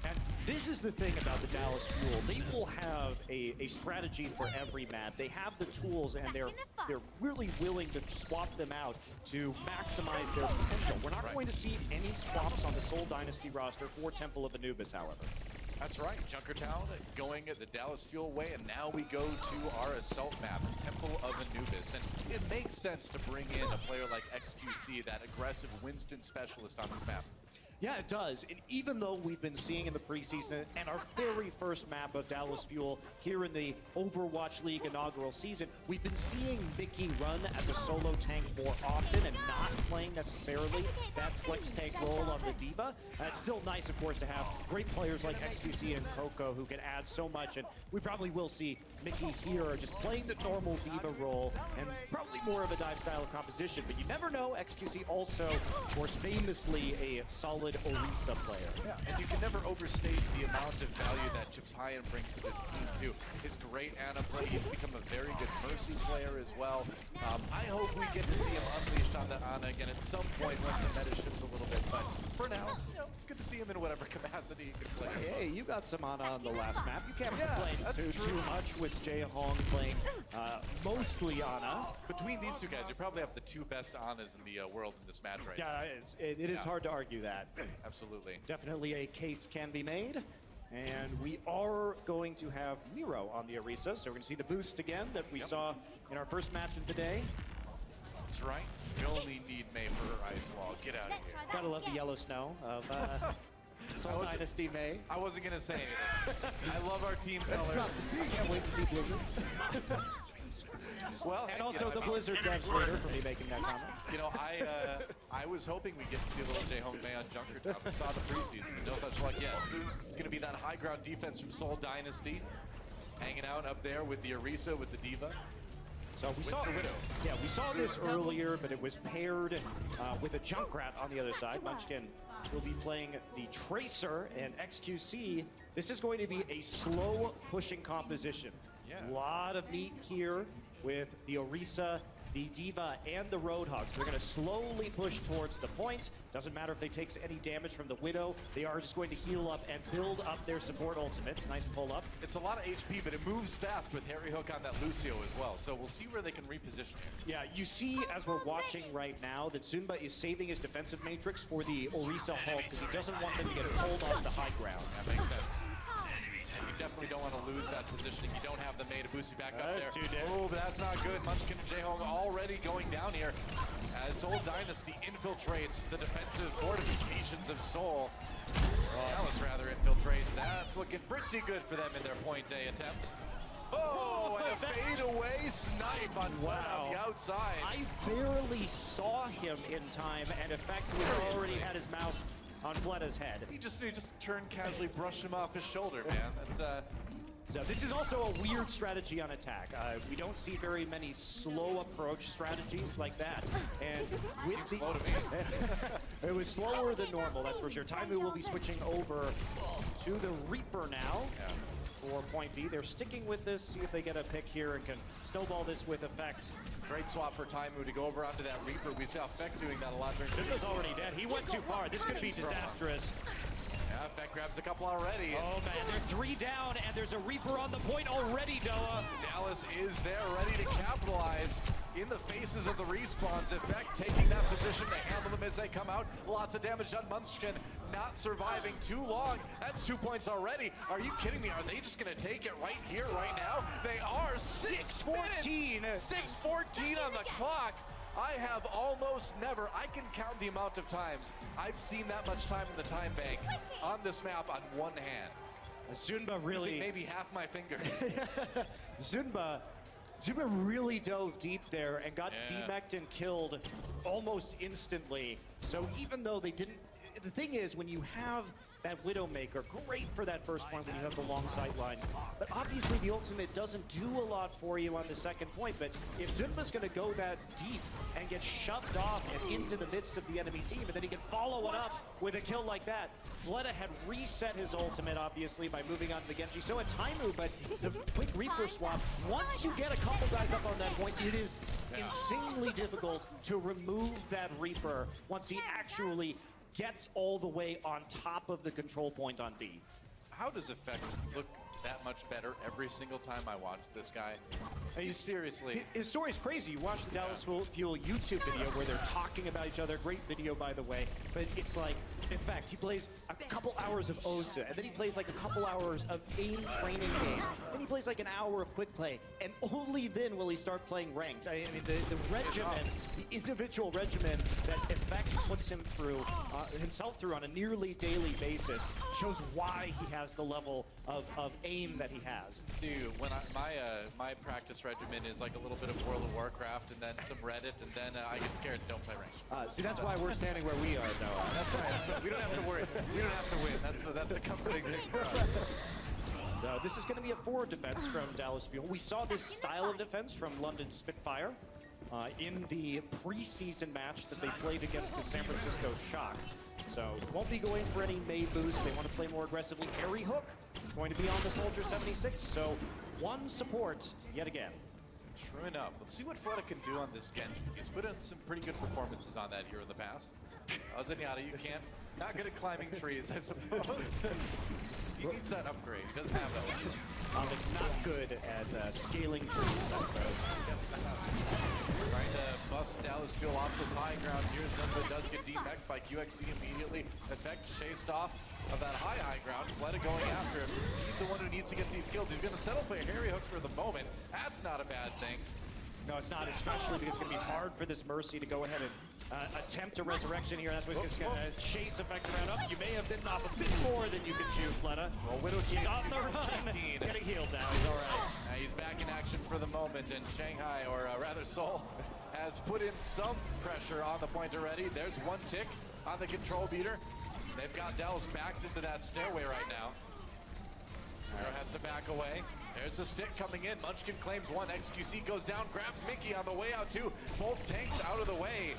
And this is the thing about the Dallas Fuel. They will have a strategy for every map. They have the tools, and they're really willing to swap them out to maximize their potential. We're not going to see any swaps on the Seoul Dynasty roster for Temple of Anubis, however. That's right, Junkertown going the Dallas Fuel way, and now we go to our assault map, Temple of Anubis. And it makes sense to bring in a player like XQC, that aggressive Winston specialist on this map. Yeah, it does. And even though we've been seeing in the preseason and our very first map of Dallas Fuel here in the Overwatch League inaugural season, we've been seeing Mickey run as a solo tank more often and not playing necessarily that flex tank role of the diva. It's still nice, of course, to have great players like XQC and Coco who can add so much, and we probably will see Mickey here just playing the normal diva role and probably more of a dive style of composition, but you never know. XQC also, of course, famously a solid Orisa player. Yeah, and you can never overstate the amount of value that Chip Cyan brings to this team too. His great Ana play, he's become a very good Mercy player as well. I hope we get to see him unleashed on the Ana again at some point once the meta shifts a little bit, but for now, you know, it's good to see him in whatever capacity he can play. Hey, you got some Ana on the last map. You can't complain too much with Jae Hong playing mostly Ana. Between these two guys, you probably have the two best Anas in the world in this match right now. Yeah, it is hard to argue that. Absolutely. Definitely a case can be made. And we are going to have Miro on the Orisa, so we're going to see the boost again that we saw in our first match of the day. That's right. You only need Mei for her ice wall. Get out of here. Gotta love the yellow snow of Seoul Dynasty Mei. I wasn't going to say anything. I love our team colors. Can't wait to see Blizzard. Well, and also the Blizzard devs later for me making that comment. You know, I was hoping we'd get to see a little Jae Hong Mei on Junkertown. We saw the preseason, but no such luck yet. It's going to be that high ground defense from Seoul Dynasty, hanging out up there with the Orisa, with the Diva. So we saw, yeah, we saw this earlier, but it was paired with a Junkrat on the other side. Munchkin will be playing the Tracer and XQC. This is going to be a slow pushing composition. A lot of meat here with the Orisa the D.Va and the Roadhog. So they're going to slowly push towards the point. Doesn't matter if they take any damage from the Widow. They are just going to heal up and build up their support ultimates. Nice pull up. It's a lot of HP, but it moves fast with Harry Hook on that Lucio as well. So we'll see where they can reposition here. Yeah, you see as we're watching right now that Zunba is saving his defensive matrix for the Orisa Hulk because he doesn't want them to get pulled off the high ground. That makes sense. And you definitely don't want to lose that positioning. You don't have the Mei to boost you back up there. Oh, but that's not good. Munchkin and Jaehong already going down here as Seoul Dynasty infiltrates the defensive fortifications of Seoul. Dallas rather infiltrates. That's looking pretty good for them in their point A attempt. Oh, and a fadeaway snipe on on the outside. I barely saw him in time, and Effect was already had his mouse on Fletta's head. He just turned casually, brushed him off his shoulder, man. That's So this is also a weird strategy on attack. We don't see very many slow approach strategies like that. And with the it was slower than normal, that's for sure. Taimu will be switching over to the Reaper now. For point B. They're sticking with this, see if they get a pick here and can snowball this with Effect. Great swap for Taimu to go over onto that Reaper. We saw Effect doing that a lot during Zunba's already dead. He went too far. This could be disastrous. Yeah, Effect grabs a couple already. Oh man, they're 3 down and there's a Reaper on the point already, Doa. Dallas is there ready to capitalize in the faces of the respawns. Effect taking that position to handle them as they come out. Lots of damage on Munchkin, not surviving too long. That's 2 points already. Are you kidding me? Are they just gonna take it right here, right now? They are. 6:14. 6:14 on the clock. I have almost never, I can count the amount of times I've seen that much time in the time bank on this map on one hand. Zunba really... Maybe half my fingers. Zunba really dove deep there and got demeched and killed almost instantly. So even though they didn't... The thing is, when you have that Widowmaker, great for that first point when you have the long sight line. But obviously the ultimate doesn't do a lot for you on the second point. But if Zunba's going to go that deep and get shoved off and into the midst of the enemy team, and then he can follow it up with a kill like that, Fleta had reset his ultimate, obviously, by moving on to the Genji. So had Taimu, but the quick Reaper swap, once you get a couple guys up on that point, it is insanely difficult to remove that Reaper once he actually gets all the way on top of the control point on B. How does Effect look that much better every single time I watch this guy? Seriously. His story's crazy. You watch the Dallas Fuel YouTube video where they're talking about each other. Great video, by the way. But it's like, in fact, he plays a couple hours of OSA, and then he plays like a couple hours of AIM training games. Then he plays like an hour of quick play, and only then will he start playing ranked. I mean, the regimen, the individual regimen that Effect puts him through, himself through on a nearly daily basis, shows why he has the level of aim that he has. See, when my practice regimen is like a little bit of World of Warcraft and then some Reddit, and then I get scared and don't play ranked. See, that's why we're standing where we are, Noah. That's right. We don't have to worry. We don't have to win. That's the comforting thing for us. So this is going to be a forward defense from Dallas Fuel. We saw this style of defense from London Spitfire in the preseason match that they played against the San Francisco Shock. So won't be going for any Mei boost. They want to play more aggressively. Harry Hook is going to be on the Soldier 76. So one support yet again. True enough. Let's see what Fleta can do on this Genji. He's put in some pretty good performances on that here in the past. Zenyatta, you can't. Not good at climbing trees, I suppose. He needs that upgrade. He doesn't have that one. It's not good at scaling trees, I suppose. Trying to bust Dallas Fuel off this high ground here. Zunba does get demeched by QXC immediately. Effect chased off of that high ground. Fleta going after him. He's the one who needs to get these kills. He's going to settle for Harry Hook for the moment. That's not a bad thing. No, it's not, especially because it's going to be hard for this Mercy to go ahead and attempt a resurrection here. That's what it's going to chase Effect around up. You may have bitten off a bit more than you can chew, Fleta. Well, Widow He's on the run. He's getting healed now. He's all right. He's back in action for the moment, and Shanghai, or rather Seoul, has put in some pressure on the point already. There's one tick on the control beater. They've got Dallas backed into that stairway right now. Arrow has to back away. There's a stick coming in. Munchkin claims one. XQC goes down, grabs Mickey on the way out too. Both tanks out of the way.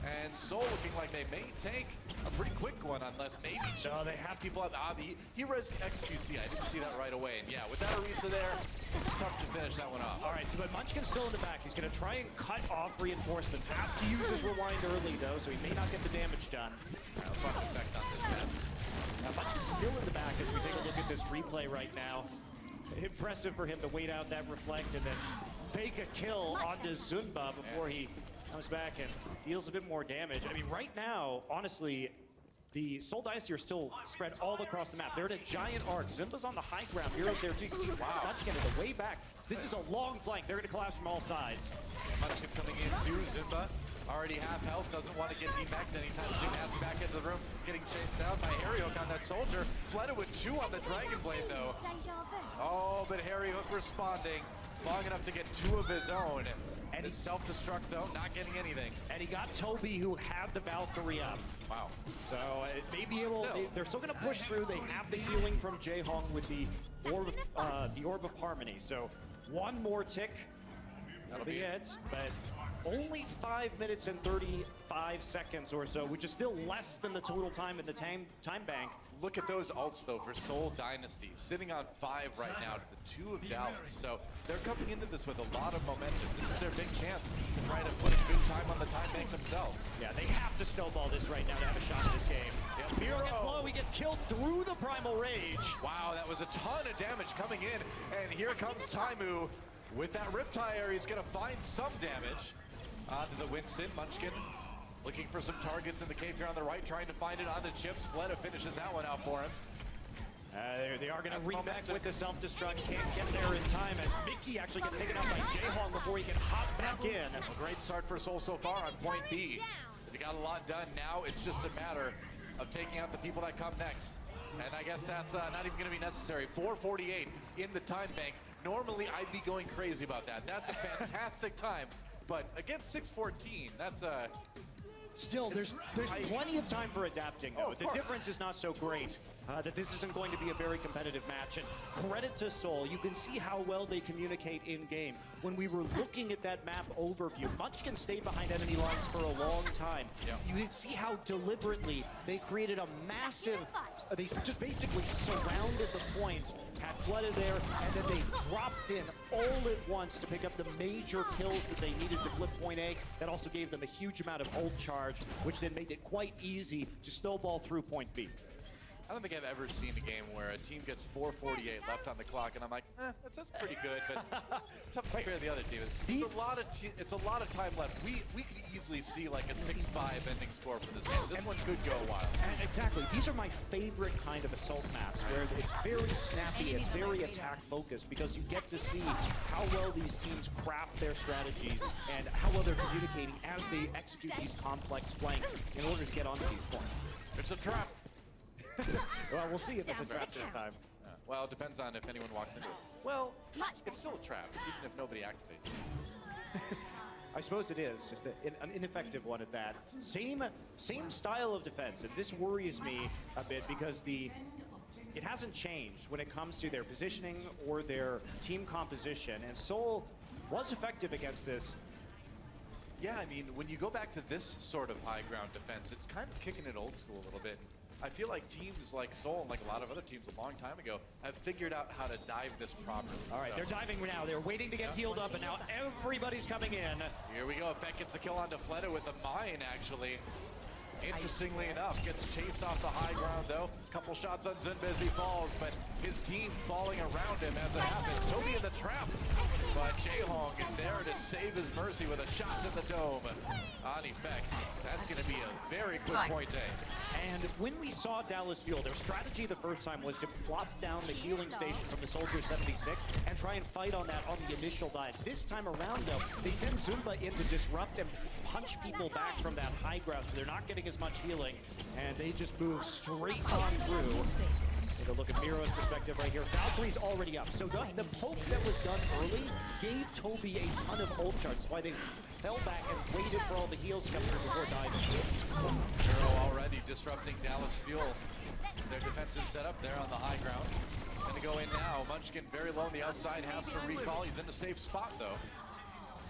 And And Soul looking like they may take a pretty quick one, unless maybe they have people at he res XQC. I didn't see that right away. And yeah, with that Orisa there, it's tough to finish that one off. All right, so but Munchkin's still in the back. He's going to try and cut off reinforcements. Has to use his rewind early, though, so he may not get the damage done. Fun effect on this map. Munchkin's still in the back as we take a look at this replay right now. Impressive for him to wait out that reflect and then bake a kill onto Zunba before he comes back and deals a bit more damage. I mean, right now, honestly, the Seoul Dynasty are still spread all across the map. They're in a giant arc. Zunba's on the high ground. Miro's there too. You can see Munchkin is way back. This is a long flank. They're going to collapse from all sides. Munchkin coming in too. Zunba already half health. Doesn't want to get demeched anytime soon. Has back into the room. Getting chased out by Harryhook on that soldier. Flooded with 2 on the Dragon Blade though. Oh, but Harryhook responding. Long enough to get 2 of his own. And his self-destruct though, not getting anything. And he got Toby, who had the Valkyrie up. Wow. So it may be able. They're still going to push through. They have the healing from Jaehong with the Orb of Harmony. So 1 more tick. That'll be it. But only 5 minutes and 35 seconds or so, which is still less than the total time in the time bank. Look at those ults though for Seoul Dynasty, sitting on 5 right now to the 2 of Dallas. So they're coming into this with a lot of momentum. This is their big chance to try to put a good time on the time bank themselves. Yeah, they have to snowball this right now to have a shot at this game. Yeah, Miro gets low, he gets killed through the Primal Rage. Wow, that was a ton of damage coming in, and here comes Taimu with that Riptide area. He's gonna find some damage onto the Winston. Munchkin looking for some targets in the cave here on the right, trying to find it onto Chips. Fleta finishes that one out for him. They are going to remake with the self-destruct. Can't get there in time as Mickey actually gets taken out by Jaehong before he can hop back in. A great start for Seoul so far on point B. They got a lot done. Now it's just a matter of taking out the people that come next. And I guess that's not even going to be necessary. 4:48 in the time bank. Normally I'd be going crazy about that. That's a fantastic time. But against 6:14, that's a... Still, there's plenty of time for adapting, though. The difference is not so great that this isn't going to be a very competitive match. And credit to Seoul, you can see how well they communicate in-game. When we were looking at that map overview, Munchkin stayed behind enemy lines for a long time. You can see how deliberately they created a massive... They just basically surrounded the point, had flooded there, and then they dropped in all at once to pick up the major kills that they needed to flip point A. That also gave them a huge amount of ult charge, which then made it quite easy to snowball through point B. I don't think I've ever seen a game where a team gets 4:48 left on the clock, and I'm like, that's pretty good, but it's tough to compare the other team. It's a lot of time left. We could easily see like a 6-5 ending score for this game. This one could go a while. And exactly. These are my favorite kind of assault maps, where it's very snappy, it's very attack focused, because you get to see how well these teams craft their strategies and how well they're communicating as they execute these complex flanks in order to get onto these points. It's a trap. Well, we'll see if it's a trap this time. Well, it depends on if anyone walks into it. Well, it's still a trap, even if nobody activates it. I suppose it is, just an ineffective one at that. Same style of defense, and this worries me a bit because it hasn't changed when it comes to their positioning or their team composition, and Seoul was effective against this. Yeah, I mean, when you go back to this sort of high ground defense, it's kind of kicking it old school a little bit. I feel like teams like Seoul and like a lot of other teams a long time ago have figured out how to dive this properly. All right, they're diving now. They're waiting to get healed up, and now everybody's coming in. Here we go. Beck gets a kill onto Fleta with a mine, actually. Interestingly enough, gets chased off the high ground, though. Couple shots on Zunba as he falls, but his team falling around him as it happens. Toby in the trap, but Jaehong is there to save his mercy with a shot to the dome. On effect, that's going to be a very quick point A. And when we saw Dallas Fuel, their strategy the first time was to plop down the healing station from the Soldier 76 and try and fight on that on the initial dive. This time around, though, they send Zunba in to disrupt and punch people back from that high ground, so they're not getting as much healing, and they just move straight on through. Take a look at Miro's perspective right here. Valkyrie's already up, so the poke that was done early gave Toby a ton of ult charge. That's why they fell back and waited for all the heals to come through before diving. Miro already disrupting Dallas Fuel. Their defensive setup there on the high ground. Gonna go in now. Munchkin very low on the outside, has to recall. He's in a safe spot though.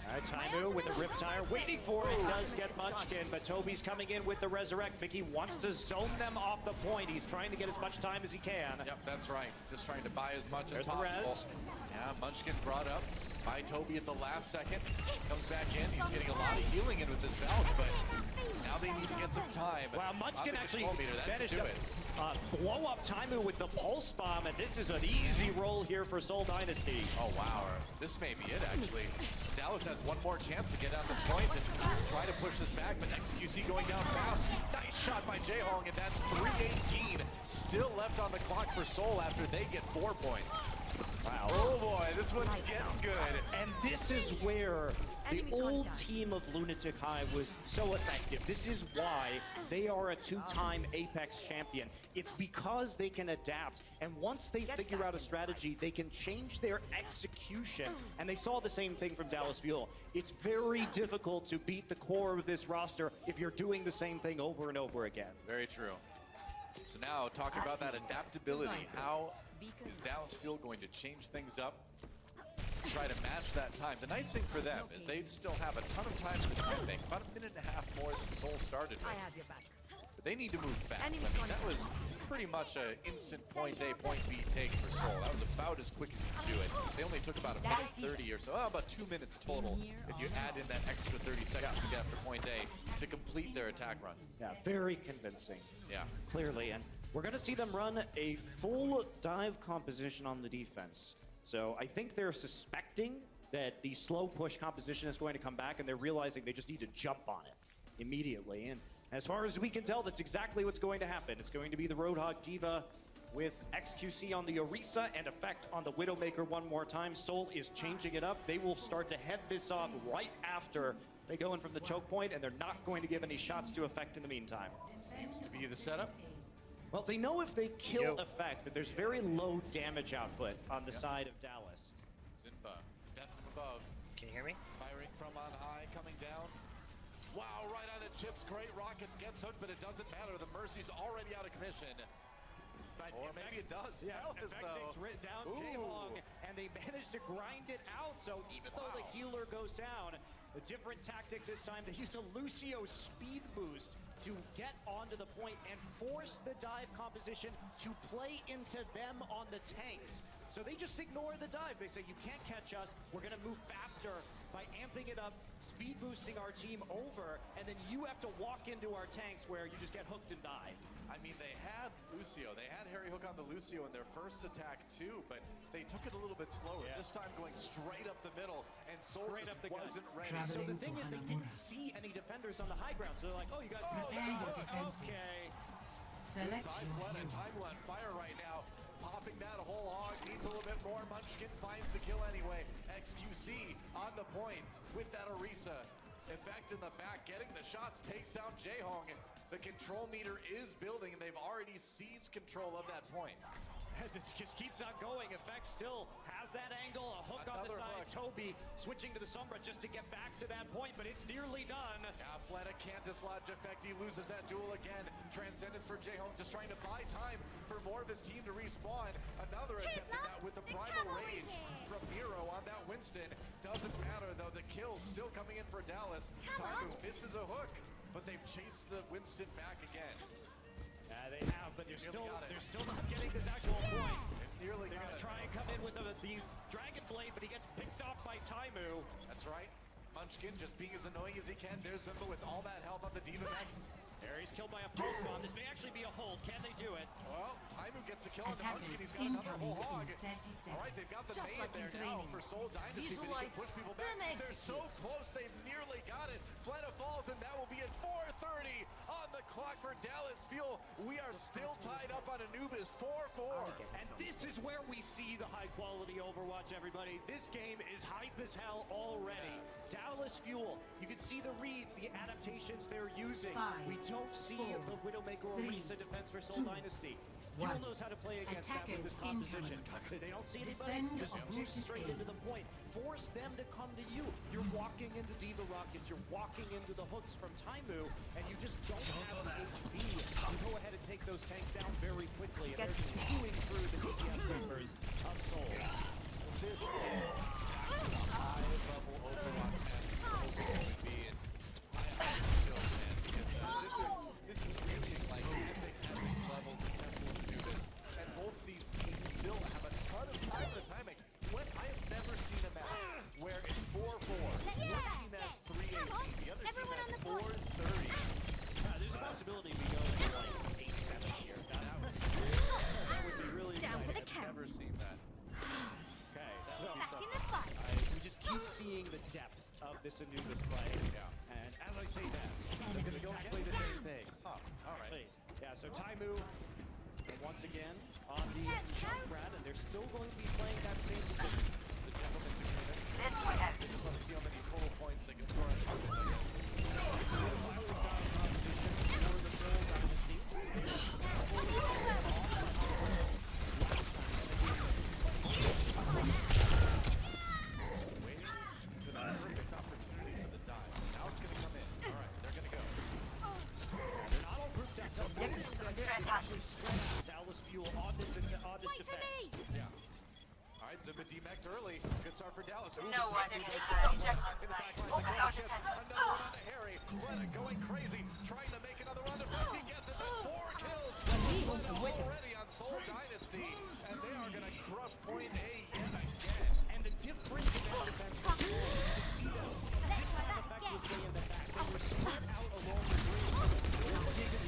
All right, Taimu with the Riptire, waiting for it, does get Munchkin, but Toby's coming in with the Resurrect. Mickey wants to zone them off the point. He's trying to get as much time as he can. Yep, that's right. Just trying to buy as much There's as the possible. res. Yeah, Munchkin brought up by Toby at the last second. Comes back in. He's getting a lot of healing in with this Valk, but now they need to get some time. Wow, Munchkin actually that managed do to it. blow up Taimu with the Pulse Bomb, and this is an easy roll here for Seoul Dynasty. Oh, wow. This may be it, actually. Dallas has one more chance to get on the point and try to push this back, but XQC going down fast. Nice shot by Jaehong, and that's 3:18 still left on the clock for Seoul after they get 4 points. Wow. Oh boy, this one's getting good. And this is where the old team of Lunatic High was so effective. This is why they are a 2-time Apex champion. It's because they can adapt. And once they figure out a strategy, they can change their execution. And they saw the same thing from Dallas Fuel. It's very difficult to beat the core of this roster if you're doing the same thing over and over again. Very true. So now, talking about that adaptability, how is Dallas Fuel going to change things up? Try to match that time. The nice thing for them is they still have a ton of time in between things, about a minute and a half more than Seoul started with. But they need to move fast. I mean, that was pretty much an instant point A, point B take for Seoul. That was about as quick as you could do it. They only took about a minute 30 or so, about 2 minutes total if you add in that extra 30 seconds to get after point A to complete their attack run. Yeah, very convincing. Yeah. Clearly, and we're going to see them run a full dive composition on the defense. So I think they're suspecting that the slow push composition is going to come back, and they're realizing they just need to jump on it immediately. And as far as we can tell, that's exactly what's going to happen. It's going to be the Roadhog D.Va with XQC on the Orisa and Effect on the Widowmaker one more time. Seoul is changing it up. They will start to head this off right after they go in from the choke point, and they're not going to give any shots to Effect in the meantime. Seems to be the setup. Well, they know if they kill Effect that there's very low damage output on the side of Dallas. Zinba, death from above. Can you hear me? Firing from on high, coming down. Wow, right on the chips. Great rockets, gets hooked, but it doesn't matter. The Mercy's already out of commission. But or maybe it does. Yeah, Effect takes written down Jaehong, and they managed to grind it out. So even though the healer goes down, a different tactic this time. They used a Lucio speed boost to get onto the point and force the dive composition to play into them on the tanks. So they just ignore the dive. They say, you can't catch us. We're going to move faster by amping it up, speed boosting our team over, and then you have to walk into our tanks where you just get hooked and die. I mean, they had Lucio. They had Harry Hook on the Lucio in their first attack too, but they took it a little bit slower. Yeah. This time going straight up the middle, and Seoul Straight up the gut. wasn't ready. So the thing is, they didn't see any defenders on the high ground. So they're like, oh, you guys... Prepare your defenses. Okay. Select Time your blood and hero. time on fire right now. Popping that whole hog, needs a little bit more. Munchkin finds the kill anyway. XQC on the point with that Orisa. Effect in the back, getting the shots, takes down Jaehong. The control meter is building, and they've already seized control of that point. This just keeps on going. Effect still has that angle. A hook on the Another side. hook. Toby switching to the Sombra just to get back to that point, but it's nearly done. Fleta can't dislodge Effect. He loses that duel again. Transcendence for Jaehong, just trying to buy time for more of his team to respawn. Another attempt at that with the primal rage from Miro on that Winston. Doesn't matter though, the kill still coming in for Dallas. Taimu misses a hook, but they've chased the Winston back again. They have, but they're still not getting this actual point. They're gonna try and come in with the Dragon Blade, but he gets picked off by Taimu. That's right. Munchkin just being as annoying as he can. There's Zinba with all that health on the D.Va back. There, he's killed by a pulse bomb. This may actually be a hold. Can they do it? Well, Taimu gets a kill on the Munchkin. He's got another whole hog. All right, they've got the main there now for Seoul Dynasty, but he can push people back. They're so close, they've nearly got it. Fleta falls, and that will be at 4:30 on the clock for Dallas Fuel. We are still tied up on Anubis, 4-4. And this is where we see the high-quality Overwatch, everybody. This game is hype as hell already. Dallas Fuel, you can see the reads, the adaptations they're using. We don't see the Widowmaker Orisa defense for Seoul Dynasty. Fuel knows how to play against that with this composition. They don't see anybody, just boost straight into the point. Force them to come to you. You're walking into D.Va rockets, you're walking into the hooks from Taimu, and you just don't have the HP to go ahead and take those tanks down very quickly. And they're chewing through the DPS numbers of Seoul. This is high-level Overwatch. would be. And I feel, man, because this is reaching like epic levels of Temple to do this. And both these teams still have a ton of time for the timing. What I have never seen a match where it's 4-4. One team has 3-18, the other team has 4-30. There's a possibility we go into like 8-7 here. That would be really exciting. I've never seen that. Okay, so Back in the fight. we just keep seeing the depth of this Anubis play. Yeah. And as I say that, I'm going to go and play the same thing. Huh, all right. Yeah, so Taimu, once again, on the Junkrat, and they're still going to be playing that same position. The gentleman's agreement. They just want to see how many total points they can score on Anubis, I guess. Dallas Fuel on this defense. Yeah. All right, Zimba D-Max early. Good start for Dallas. No one in the Another one on to Harry. Fleta going crazy, trying to make another run. He gets it. That's 4 kills. Already on Soul Dynasty, and they are going to crush point A yet again. And the difference in that defense was you could see them. This time effect was way in the back. They were spread out along the green. Takes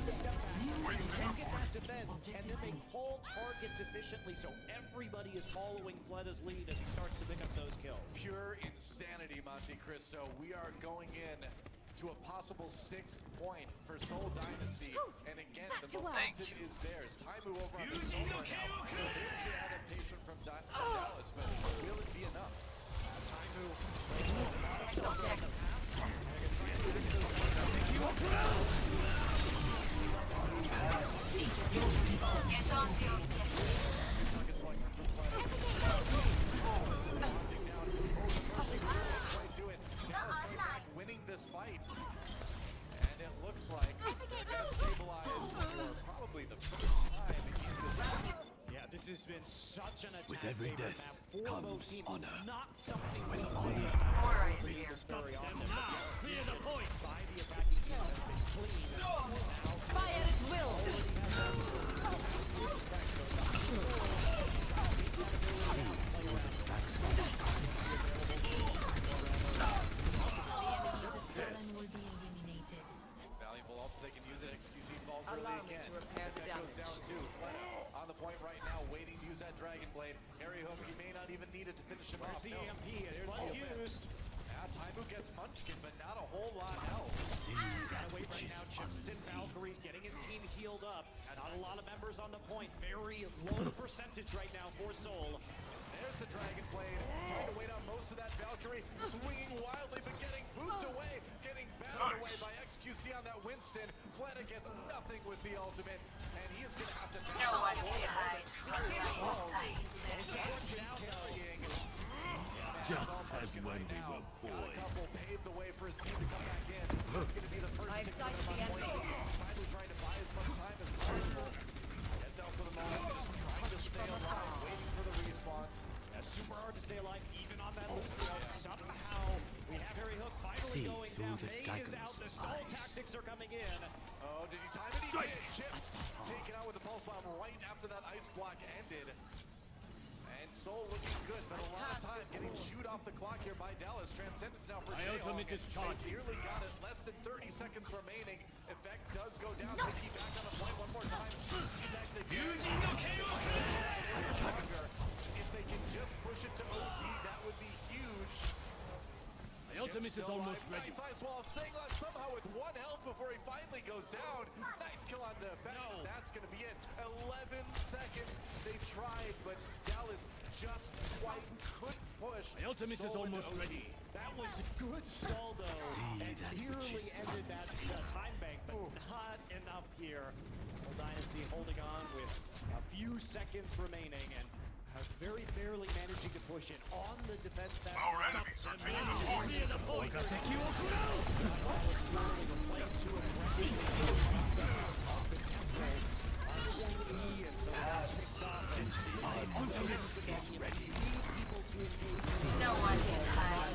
a step back. Look at that defense, and then they hold targets efficiently, so everybody is following Fleta's lead as he starts to pick up those kills. Pure insanity, Monte Cristo. We are going in to a possible 6th point for Soul Dynasty, and again, the momentum is theirs. Taimu over on the Soul right now. So there's your adaptation from Dallas, but will it be enough? Taimu winning this fight, and it looks like they're going to stabilize for probably the first time in this. Yeah, this has been such an attack. With every death comes honor. Not something with we honor. very often. Clear the point. By the attacking team has been clean. Fire at will. Valuable also they can use it. XQC falls early again. That goes down to Fleta on the point right now, waiting to use that Dragon Blade. Harry Hook, he may not even need it to finish him off. There's the EMP. It's well used. Taimu gets Munchkin, but not a whole lot else. Gotta wait right now. Chips in Valkyrie, getting his team healed up. And not a lot of members on the point. Very low percentage right now for Soul. There's the Dragon Blade. Trying to wait out most of that Valkyrie. Swinging wildly, but getting booped away. Getting battered away by XQC on that Winston. Fleta gets nothing with the ultimate. And he is going to have to... No one can hide. Just as when we were boys. Couple paved the way for his team to come back in. It's going to be the first I've thing sighted the enemy. Finally trying to buy as much time as possible. Heads out for the moment, just trying to stay alive, waiting for the respawns. That's super hard to stay alive, even on that Lucio. Somehow, we have Harry Hook finally going down. May is out, the stall tactics are coming in. Oh, did he time it? He did. Chips taken out with the pulse bomb right after that ice block ended. And Soul looking good, but a lot of time getting chewed off the clock here by Dallas. Transcendence now for Jayhawk. They nearly got it. Less than 30 seconds remaining. Effect does go down. Mickey back on the point one more time. If they can just push it to OT, that would be huge. My ultimate is almost ready. Nice ice wall, staying alive somehow with 1 health before he finally goes down. Nice kill on the Effect. That's going to be it. 11 seconds. They tried, but Dallas just quite couldn't push. My ultimate is almost ready. That was a good stall, though, and nearly ended that time bank, but not enough here. Soul Dynasty holding on with a few seconds remaining, and very barely managing to push it on the defense. Our enemies are taking the point. Cease your resistance. Pass into the ultimate is ready. No one can hide.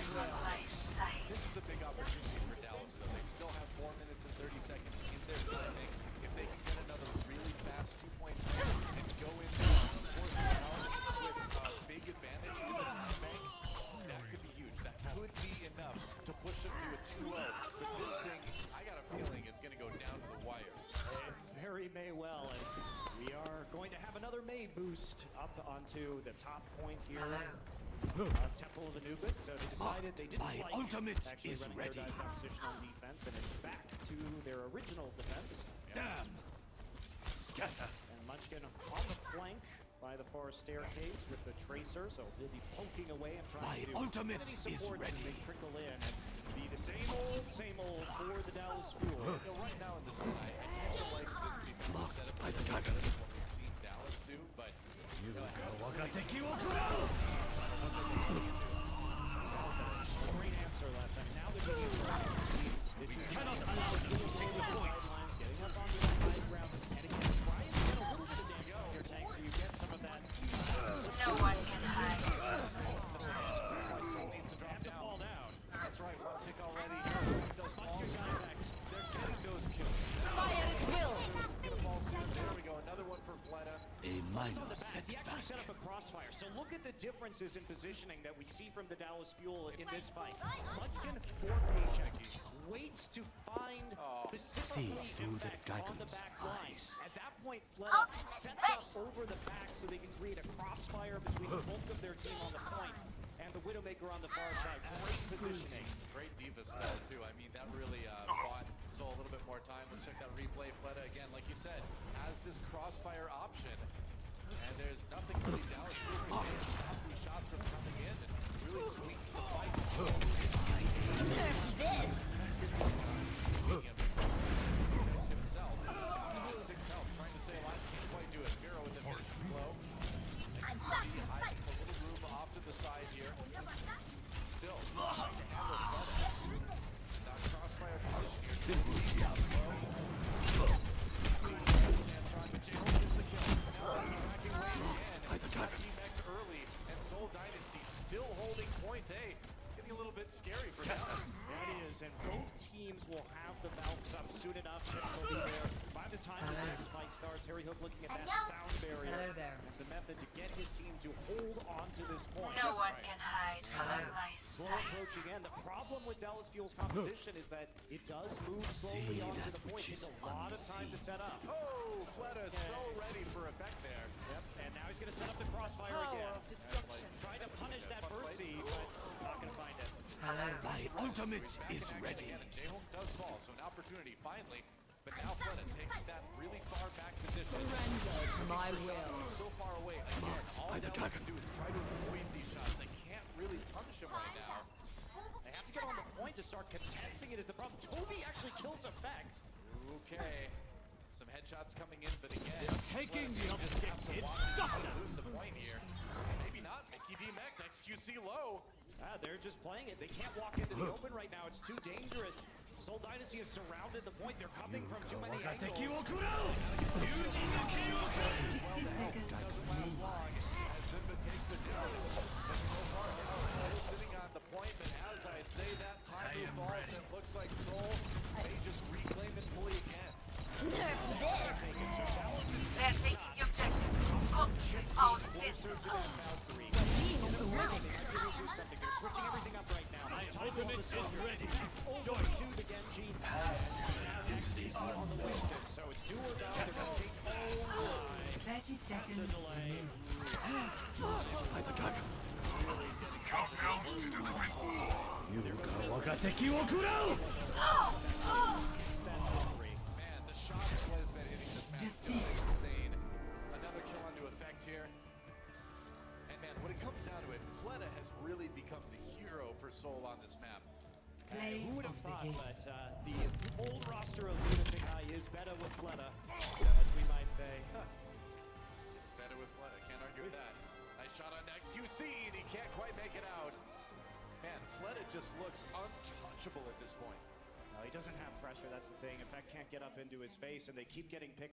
very may well, and we are going to have another May boost up onto the top point here. Temple of Anubis, so they decided they didn't like actually running their dive composition on defense, and it's back to their original defense. Damn! Scatter! And Munchkin on the flank by the far staircase with the Tracer, so he'll be poking away and trying to ultimate get any is support ready. to trickle in and be the same old for the Dallas Fuel. Right now in this one, I tend to like this defensive setup by the better dragon. than what we've seen Dallas do, but Great answer last time. Now they're being we cannot allow you to take the sidelines, getting up onto the high ground, and again, try and get a little bit of damage on your tank so you get some of that. No one can hide. Soul needs to drop down. Fall down. That's right, one tick already. Does fall contact. They're getting those kills. Fire at will. Get a ball soon. There we go. Another one for Fleta. A minor On the back, he setback. actually set up a crossfire. So look at the differences in positioning that we see from the Dallas Fuel in this fight. Munchkin for paycheck waits to find specifically through the effect on the dragon's back line. eyes. At that point, Fleta sets up over the back so they can create a crossfire between the bulk of their team on the point and the Widowmaker on the far side. Great positioning. Great diva style too. I mean, that really bought Soul a little bit more time. Let's check that replay. Fleta again, like you said, has this crossfire option, and there's nothing really Dallas doing to stop these shots from coming in and really sweep the fight. Himself, down to 6 health, trying to stay alive, can't quite do it. Miro with the finishing blow. XQC hiding a little room off to the side here. Still trying to handle Fleta. That crossfire position here. Simply Stands strong, but J-Hope gets the kill. Now attacking lane again. by the dragon. T-Max early, and Soul Dynasty still holding point A. It's getting a little bit scary for them. That is, and both teams will have the valves up soon enough. Chips will be there. By the time the next fight starts, Harry Hook looking at that sound barrier Hello there. as a method to get his team to hold on to this point. No one can hide from my Slow approach again. The problem with Dallas Fuel's composition is that it does move slowly onto the point. It takes a lot of time to set up. Oh, Fleta is so ready for effect there. Yep, and now he's going to set up the crossfire again. Trying to punish that Mercy, but not going to find it. My ultimate is ready. J-Hope does fall, so an opportunity finally. But now Fleta taking that really far back position. Surrender to my will. So far away. Again, all by the Dallas dragon. can do is try to avoid these shots. They can't really punish him right now. They have to get on the point to start contesting it is the problem. Toby actually kills effect. Okay. Some headshots coming in, but again, Taking Fleta the just have to objective. watch him lose the point here. Maybe not. Mickey D. Mech, XQC low. They're just playing it. They can't walk into the open right now. It's too dangerous. Soul Dynasty has surrounded the point. They're coming from too many angles. 敵を食らう友人の剣を食らう 60 seconds Doesn't last long as Zimba takes it down. But so far now, still sitting on the point. But as I say that, time move falls. It looks like Soul may just reclaim it fully again. Nerf this. They're taking the objective. Concentrate on this. They're switching everything up right now. My ultimate is ready. Over to the Genji. Pass into the On the Winston. So it's do or die. They're going to take 30 seconds remaining. by the dragon. Youが我が敵を食らう Man, the shot split has been hitting this match. It's insane. Another kill onto effect here. And man, when it comes down to it, Fleta has really become the hero for Soul on this map. Play Who would of have the thought game. that the old roster of Lunatic High is better with Fleta, as we might say. It's better with Fleta, can't argue with that. Nice shot on XQC, and he can't quite make it out. Man, Fleta just looks untouchable at this point. No, he doesn't have pressure, that's the thing. Effect can't get up into his face, and they keep getting picked